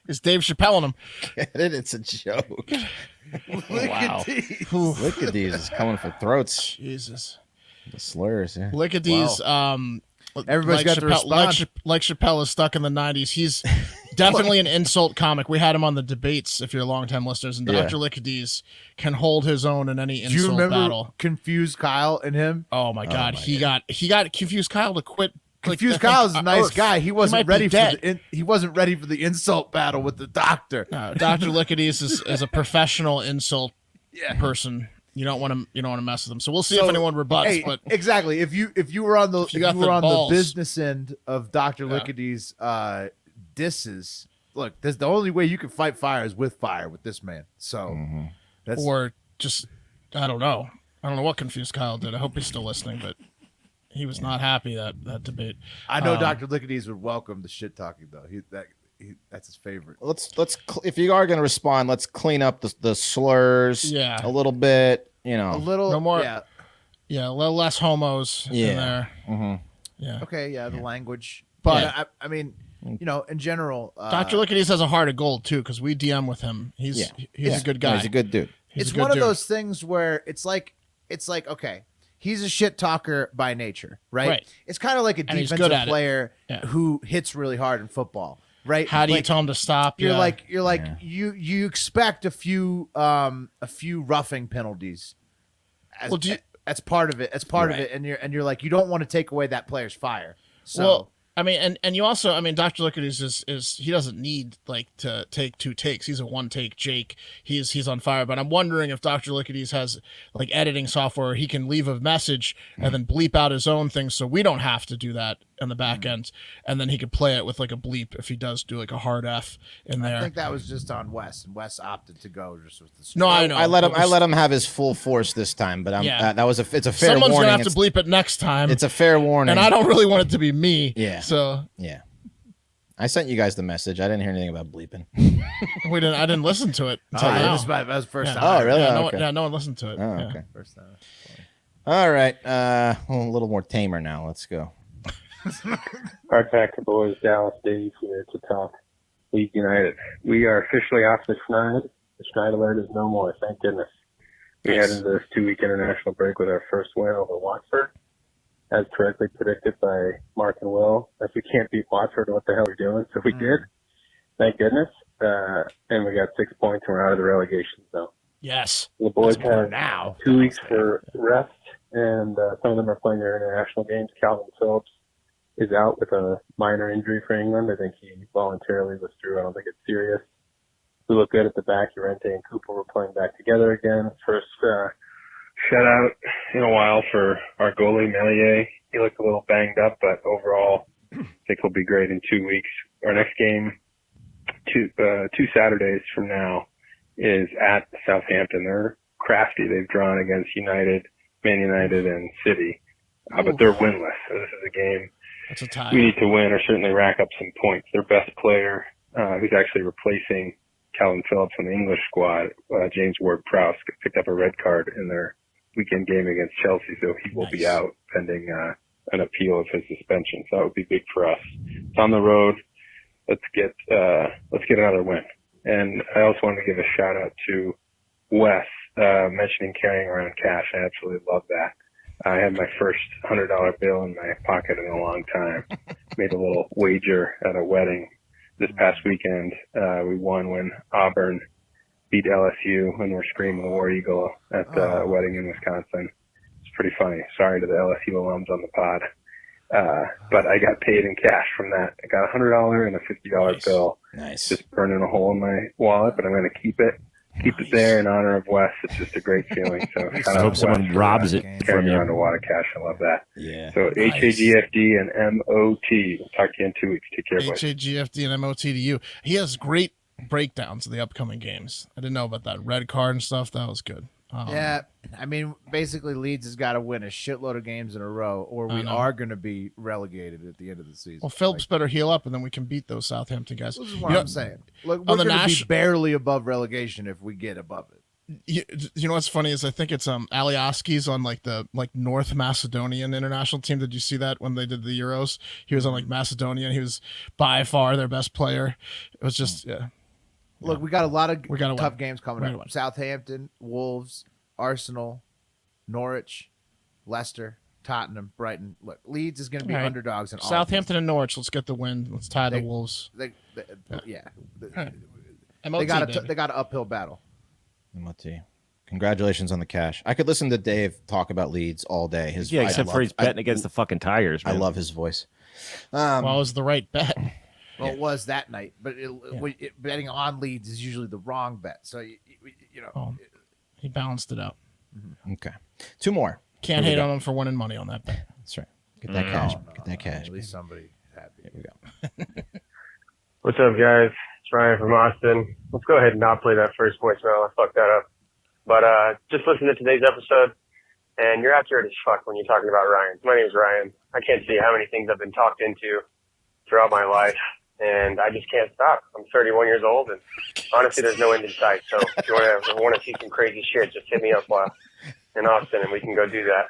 It's Dave Chapelle in him. Get it? It's a joke. Wow. Lickadese is coming for throats. Jesus. The slurs, yeah. Lickadese, Everybody's got to respond. Like Chappelle is stuck in the 90s. He's definitely an insult comic. We had him on the debates, if you're long-time listeners, and Dr. Lickadese can hold his own in any insult Do you remember battle. Confused Kyle and him? Oh my God, he got Confused Kyle to quit. Confused Kyle's a nice guy. He wasn't ready for dead. he wasn't ready for the insult battle with the doctor. No, Dr. Lickadese is a professional insult person. You don't want to mess with them. So we'll see if anyone rebuts. Hey, but exactly, if you were on the balls. business end of Dr. Lickadee's disses, look, there's the only way you can fight fire is with fire with this man. So that's or just I don't know what Confused Kyle did. I hope he's still listening, but he was not happy that debate. I know Dr. Lickadees would welcome the shit talking though. That's his favorite. Let's if you are going to respond, let's clean up the slurs a little bit, a little no more a little less homos in there. Yeah. Okay, the language. But I mean, in general, Dr. Lickadese has a heart of gold too, because we DM with him. He's a good guy. He's a good dude. It's one of those things where it's like okay, he's a shit talker by nature, right? It's kind of like a defensive player who hits really hard in football. Right? How do you tell him to stop? You're you expect a few roughing penalties. That's part of it. That's part of it. And you're like, you don't want to take away that player's fire. So I mean, and you also, I mean, Dr. Lickadese is he doesn't need to take 2 takes. He's a 1-take Jake. He's on fire. But I'm wondering if Dr. Lickadese has editing software where he can leave a message and then bleep out his own thing, so we don't have to do that in the back end, and then he could play it with a bleep if he does do a hard F in there. I think that was just on Wes, and Wes opted to go just with the. No, I know. I let him have his full force this time, but it's a fair Someone's warning. Gonna have to bleep it next time. It's a fair warning, and I don't really want it to be me. Yeah. So yeah. I sent you guys the message. I didn't hear anything about bleeping. I didn't listen to it until now. That was the first time. Oh, really? No one listened to it. Oh, okay. First time. All right. A little more tamer now. Let's go. Hard Factor Boys, Dallas, Dave here to talk League United. We are officially off the schneid. The schneid alert is no more, thank goodness. We head into this 2-week international break with our first win over Watford, as correctly predicted by Mark and Will. If we can't beat Watford, what the hell are we doing? So we did, thank goodness. And we got 6 points and we're out of the relegation zone. Yes. The boys have now 2 weeks for rest, and some of them are playing their international games. Calvin Phillips is out with a minor injury for England. I think he voluntarily withdrew. I don't think it's serious. We look good at the back. Llorente and Cooper were playing back together again. First shutout in a while for our goalie, Melier. He looked a little banged up, but overall, I think he'll be great in 2 weeks. Our next game, two Saturdays from now, is at Southampton. They're crafty. They've drawn against United, Man United, and City, but they're winless. So this is a game That's a tie. we need to win or certainly rack up some points. Their best player, who's actually replacing Calvin Phillips on the English squad, James Ward-Prowse, picked up a red card in their weekend game against Chelsea, so he will be out pending an appeal of his suspension. So that would be big for us. It's on the road. Let's get another win. And I also wanted to give a shout out to Wes, mentioning carrying around cash. I absolutely love that. I had my first $100 bill in my pocket in a long time. Made a little wager at a wedding this past weekend. We won when Auburn beat LSU, and we're screaming War Eagle at the wedding in Wisconsin. It's pretty funny. Sorry to the LSU alums on the pod. But I got paid in cash from that. I got a $100 and a $50 bill. Nice. Just burning a hole in my wallet, but I'm going to keep it there in honor of Wes. It's just a great feeling. So I hope someone robs it from carrying you. around a wad of cash. I love that. Yeah. So HAGFD and MOT. We'll talk to you in 2 weeks. Take care, boys. HAGFD and MOT to you. He has great breakdowns of the upcoming games. I didn't know about that red card and stuff. That was good. Yeah, I mean, basically, Leeds has got to win a shitload of games in a row, or we are going to be relegated at the end of the season. Well, Phillips better heal up, and then we can beat those Southampton guys. This is what I'm saying. Look, we're going to be barely above relegation if we get above it. You know what's funny is I think it's Alioski's on like the North Macedonian international team. Did you see that when they did the Euros? He was on like Macedonia, and he was by far their best player. It was just Look, we got a lot of tough win. games coming up. Southampton, Wolves, Arsenal, Norwich, Leicester, Tottenham, Brighton. Look, Leeds is going to be underdogs in all Southampton and Norwich. Let's get the win. Let's tie the Wolves. They MOT, got baby. an uphill battle. MOT. Congratulations on the cash. I could listen to Dave talk about Leeds all day. Except for he's betting against the fucking Tigers. Man. I love his voice. Well, it was the right bet. Well, it was that night, but betting on Leeds is usually the wrong bet. So you know, he balanced it out. Okay, two more. Can't hate on him for winning money on that bet. That's right. Get that cash. Get that cash. At least somebody's happy. Here we go. What's up, guys? It's Ryan from Austin. Let's go ahead and not play that first voicemail. I fucked that up. But just listen to today's episode, and you're accurate as fuck when you're talking about Ryan. My name's Ryan. I can't see how many things I've been talked into throughout my life, and I just can't stop. I'm 31 years old, and honestly, there's no end in sight. So if you want to see some crazy shit, just hit me up in Austin, and we can go do that.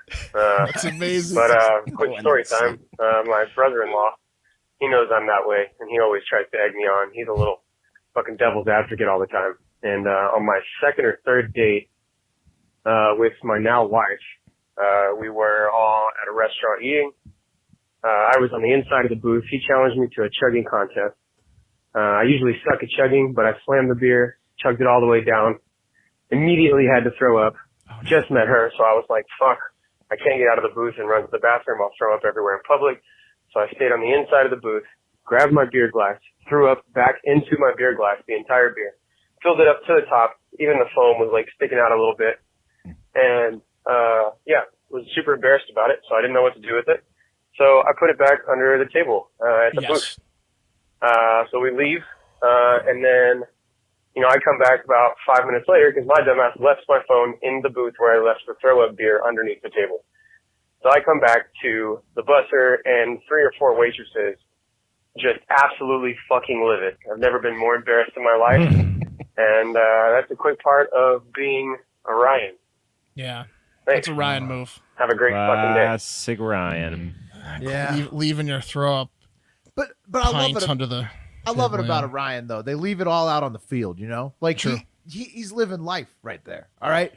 That's amazing. But quick story time. My brother-in-law, he knows I'm that way, and he always tries to egg me on. He's a little fucking devil's advocate all the time. And on my second or third date with my now wife, we were all at a restaurant eating. I was on the inside of the booth. He challenged me to a chugging contest. I usually suck at chugging, but I slammed the beer, chugged it all the way down, immediately had to throw up. Just met her, so I was like, fuck, I can't get out of the booth and run to the bathroom. I'll throw up everywhere in public. So I stayed on the inside of the booth, grabbed my beer glass, threw up back into my beer glass, the entire beer, filled it up to the top. Even the foam was like sticking out a little bit. And, was super embarrassed about it, so I didn't know what to do with it. So I put it back under the table, at the booth. So we leave, and then, I come back about 5 minutes later because my dumbass left my phone in the booth where I left the throw-up beer underneath the table. So I come back to the busser and 3 or 4 waitresses, just absolutely fucking livid. I've never been more embarrassed in my life. And that's a quick part of being a Ryan. Yeah. Thanks. That's a Ryan move. Have a great fucking day. Classic Ryan. Yeah. Leaving your throw up but I love pint it. under the I love it table, about yeah. Ryan, though. They leave it all out on the field, Like, True. he's living life right there, all right?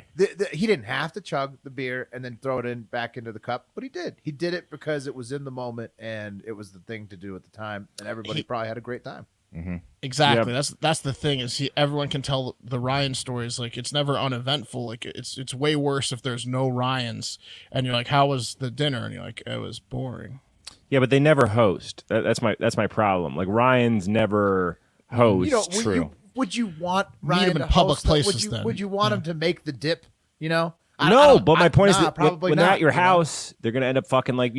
He didn't have to chug the beer and then throw it back into the cup, but he did. He did it because it was in the moment, and it was the thing to do at the time, and everybody probably had a great time. Mm-hmm. Exactly. Yep. That's the thing is everyone can tell the Ryan stories. Like it's never uneventful. Like it's way worse if there's no Ryans and you're like, how was the dinner? And you're like, it was boring. Yeah, but they never host. That's my problem. Like Ryan's never hosts. Would you want Meet Ryan him in to public host that? places Would then. you want him to make the dip? No, but my point is that probably when they're not, at your you know? house, they're gonna end up fucking like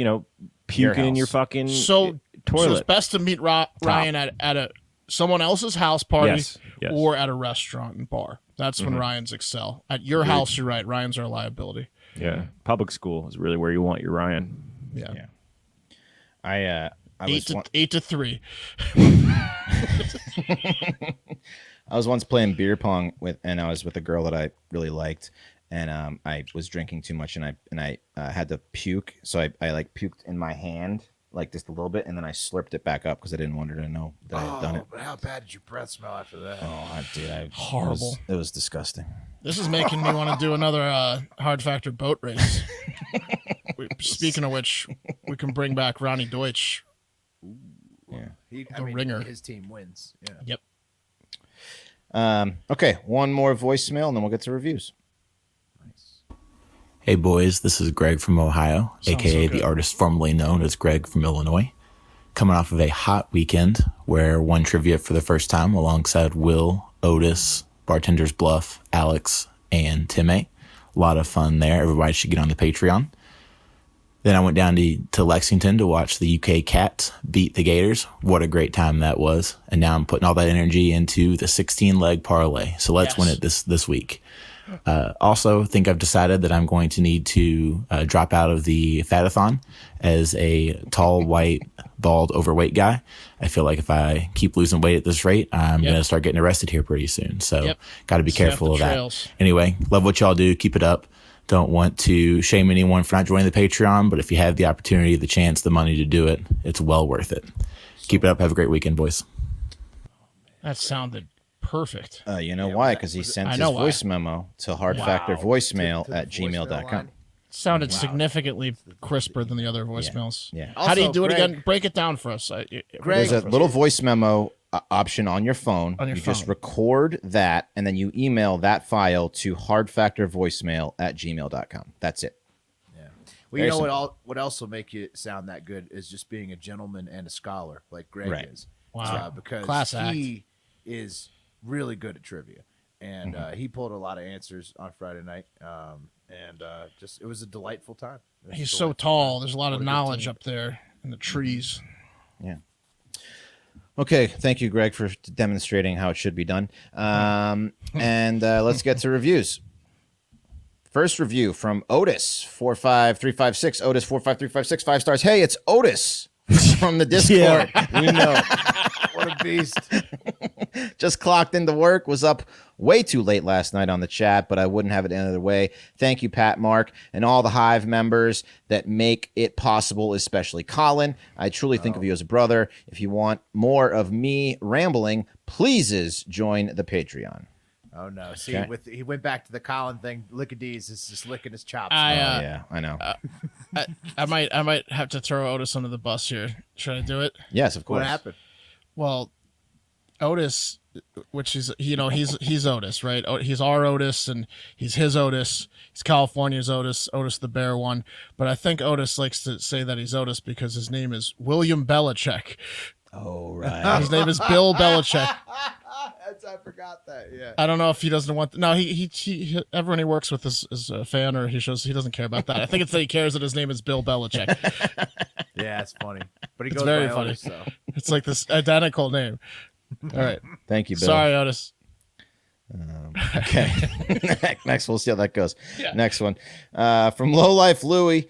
puking in your fucking So toilet. it's best to meet Ryan at a someone else's house party Yes. or at a restaurant and bar. That's when Mhm. Ryan's excel. At your Agreed. house, you're right. Ryan's our liability. Yeah, public school is really where you want your Ryan. Yeah. I Eight to 3. I was once playing beer pong and I was with a girl that I really liked, and I was drinking too much, and I had to puke, so I like puked in my hand like just a little bit, and then I slurped it back up because I didn't want her to know that I had done it. But how bad did your breath smell after that? Oh, Horrible. It was disgusting. This is making me want to do another Hard Factor boat race. Speaking of which, we can bring back Ronnie Deutsch. Yeah. Ringer. His team wins. Yeah. Yep. Okay, one more voicemail, and then we'll get to reviews. Hey boys, this is Greg from Ohio, aka the artist formerly known as Greg from Illinois. Coming off of a hot weekend where won trivia for the first time alongside Will, Otis, Bartender's Bluff, Alex, and Tim A. A lot of fun there. Everybody should get on the Patreon. Then I went down to Lexington to watch the UK Cats beat the Gators. What a great time that was. And now I'm putting all that energy into the 16-leg parlay. So let's win it this week. Also, think I've decided that I'm going to need to drop out of the fatathon as a tall, white, bald, overweight guy. I feel like if I keep losing weight at this rate, I'm going to start getting arrested here pretty soon. So got to be careful of that. Anyway, love what y'all do. Keep it up. Don't want to shame anyone for not joining the Patreon, but if you have the opportunity, the chance, the money to do it, it's well worth it. Keep it up. Have a great weekend, boys. That sounded perfect. You know why? Because he sent his voice memo to hardfactorvoicemail@gmail.com. Sounded significantly crisper than the other voicemails. Yeah. How do you do it Greg- again? Break it down for us. There's a little voice memo option on your phone. On your you phone. just record that, and then you email that file to hardfactorvoicemail@gmail.com. That's it. Well, you Very know what else will make you sound that good is just being a gentleman and a scholar like Greg is. Wow. Because Class act. he is really good at trivia, and he pulled a lot of answers on Friday night. Just it was a delightful time. He's so tall. There's a lot of knowledge up there in the trees. Yeah. Okay, thank you, Greg, for demonstrating how it should be done. And let's get to reviews. First review from Otis 45356. Otis 45356, 5 stars. Hey, it's Otis from the Discord. We know. What a beast. Just clocked into work, was up way too late last night on the chat, but I wouldn't have it any other way. Thank you, Pat, Mark, and all the Hive members that make it possible, especially Colin. I truly think of you as a brother. If you want more of me rambling, please join the Patreon. Oh no! See, Okay. he went back to the Colin thing. Lickadees is just licking his chops. Yeah, I know. I might have to throw Otis under the bus here. Should I do it? Yes, of course. What happened? Well, Otis, which is he's Otis, right? He's our Otis, and he's his Otis. He's California's Otis, Otis the Bear one. But I think Otis likes to say that he's Otis because his name is William Belichick. Oh right. His name is Bill Belichick. I forgot that. Yeah. I don't know if he doesn't want. No, he everyone he works with is a fan, or he doesn't care about that. I think it's that he cares that his name is Bill Belichick. Yeah, it's funny, but he It's goes very by funny. Otis, so. It's like this identical name. All right. Thank you, Bill. Sorry, Otis. Okay. Next, we'll see how that goes. Next one. From Low Life Louie.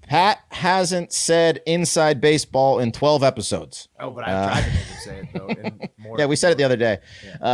Pat hasn't said inside baseball in 12 episodes. Oh, but I tried to make him say it, though. In more Yeah, we said it the other day.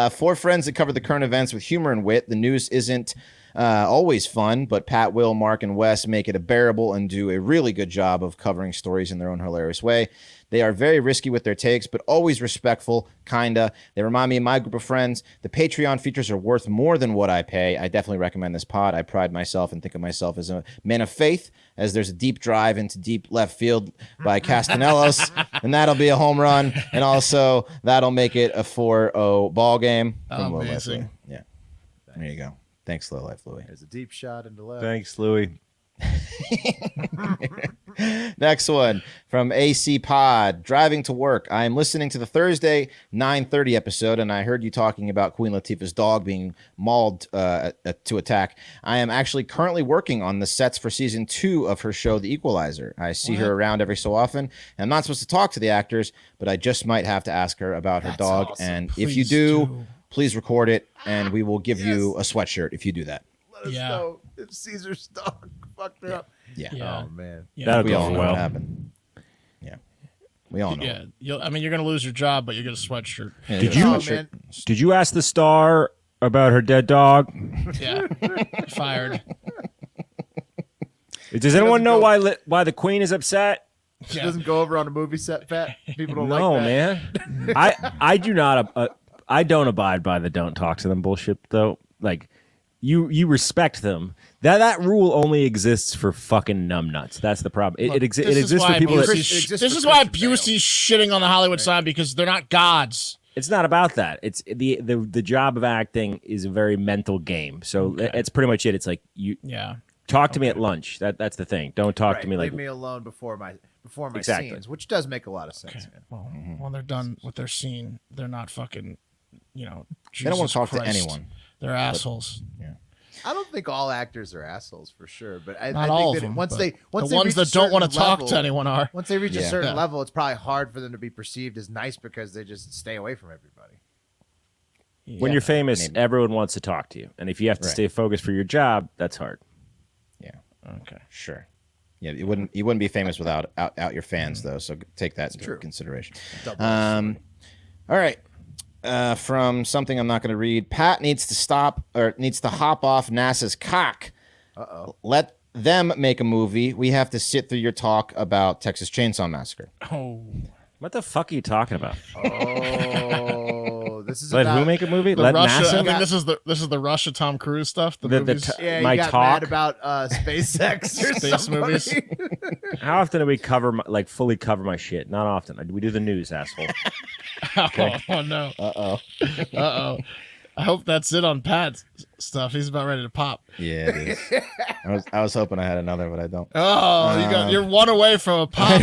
4 friends that cover the current events with humor and wit. The news isn't always fun, but Pat, Will, Mark, and Wes make it bearable and do a really good job of covering stories in their own hilarious way. They are very risky with their takes, but always respectful, kinda. They remind me of my group of friends. The Patreon features are worth more than what I pay. I definitely recommend this pod. I pride myself and think of myself as a man of faith, as there's a deep drive into deep left field by Castellanos, and that'll be a home run, and also that'll make it a 4-0 ball game. From Low Life Amazing. Louie. Yeah, there you go. Thanks, Low Life Louie. There's a deep shot into left. Thanks, Louie. Next one from AC Pod. Driving to work. I am listening to the Thursday 9:30 episode, and I heard you talking about Queen Latifah's dog being mauled to attack. I am actually currently working on the sets for season 2 of her show, The Equalizer. I see her around every so often. And I'm not supposed to talk to the actors, but I just might have to ask her about her dog. Awesome. And Please if you do, please record it, and we will give you a sweatshirt if you do that. Let us know if Caesar's dog fucked her up. Yeah. Oh man. That'll we go all know well. what happened. Yeah. We all know. Yeah, you're going to lose your job, but you get a sweatshirt. Yeah, Did you ask the star about her dead dog? Yeah, fired. Does anyone know why the Queen is upset? She doesn't go over on a movie set, Pat. People don't No, like that. man. I do not. I don't abide by the don't talk to them bullshit though. Like you respect them. That rule only exists for fucking numbnuts. That's the problem. It exists for people that. This is why Busey's shitting on the Hollywood sign, because they're not gods. It's not about that. It's the job of acting is a very mental game. So it's pretty much it. It's like you talk to me at lunch. That's the thing. Don't talk to me like leave me alone before my Exactly. scenes, which does make a lot of sense. Man. Well, when they're done with their scene, they're not fucking, They don't want Jesus to talk Christ. to anyone. They're assholes. Yeah. I don't think all actors are assholes for sure, but I Not think all that of them, once but they the reach ones a that don't want to certain talk to level- anyone are. Once they reach a certain Yeah. level, it's probably hard for them to be perceived as nice because they just stay away from everybody. when you're famous, everyone wants to talk to you, and if you have to Right. stay focused for your job, that's hard. Yeah. Okay. Sure. Yeah, you wouldn't be famous without out your fans though. So take that into consideration. All right. From something I'm not going to read. Pat needs to hop off NASA's cock. Let them make a movie. We have to sit through your talk about Texas Chainsaw Massacre. Oh, what the fuck are you talking about? Oh, this is Let about, who make a movie? The Let Russia. NASA? I think this is the Russia Tom Cruise stuff. The movies. Yeah, my you got talk? mad about SpaceX or Space somebody. movies. How often do we fully cover my shit? Not often. We do the news, asshole. Oh no. Uh-oh. Uh-oh. I hope that's it on Pat's stuff. He's about ready to pop. Yeah, it is. I was hoping I had another, but I don't. Oh, you're one away from a pop.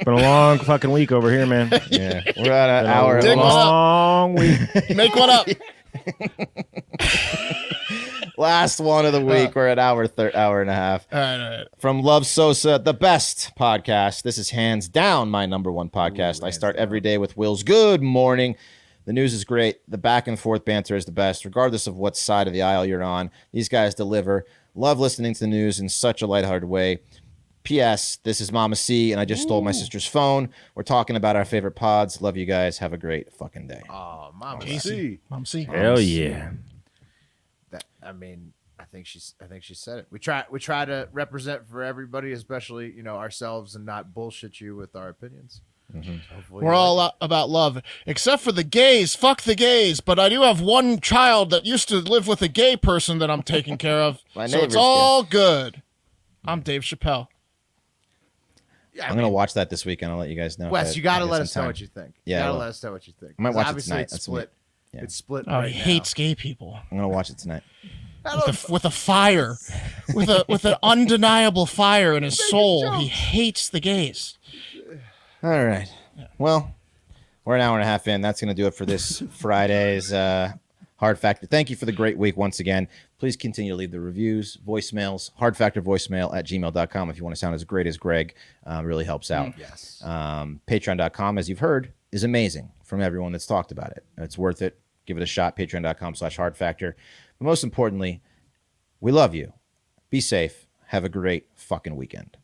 Been a long fucking week over here, man. Yeah, we're at an Been hour. A long week. Make one up. Last one of the week. We're at hour and a half. All right. From Love Sosa, the best podcast. This is hands down my number one podcast. I start every day with Will's Good Morning. The news is great. The back and forth banter is the best, regardless of what side of the aisle you're on. These guys deliver. Love listening to the news in such a lighthearted way. P.S. This is Mama C, and I just stole my sister's phone. We're talking about our favorite pods. Love you guys. Have a great fucking day. Oh, Mama Casey. C. Mom C. Hell yeah. I think she said it. We try to represent for everybody, especially ourselves, and not bullshit you with our opinions. Hopefully We're all about love, except for the gays. Fuck the gays. But I do have one child that used to live with a gay person that I'm taking care of. My So it's neighbor's all good. I'm Dave Chapelle. I'm going to watch that this weekend. I'll let you guys know. Wes, if I- you got to I get let some us know time. what you think. Yeah, you I got to will. let us know what you think. I might watch it Obviously, tonight. it's That's split. Yeah. It's split. Oh, right he now. hates gay people I'm going to watch it tonight. with a fire, with an undeniable fire in his soul. He hates the gays. All right. Well, we're an hour and a half in. That's going to do it for this Friday's Hard Factor. Thank you for the great week once again. Please continue to leave the reviews, voicemails, hardfactorvoicemail@gmail.com if you want to sound as great as Greg. Really helps out. Yes. Patreon.com, as you've heard, is amazing from everyone that's talked about it. It's worth it. Give it a shot. Patreon.com/hardfactor. But most importantly, we love you. Be safe. Have a great fucking weekend.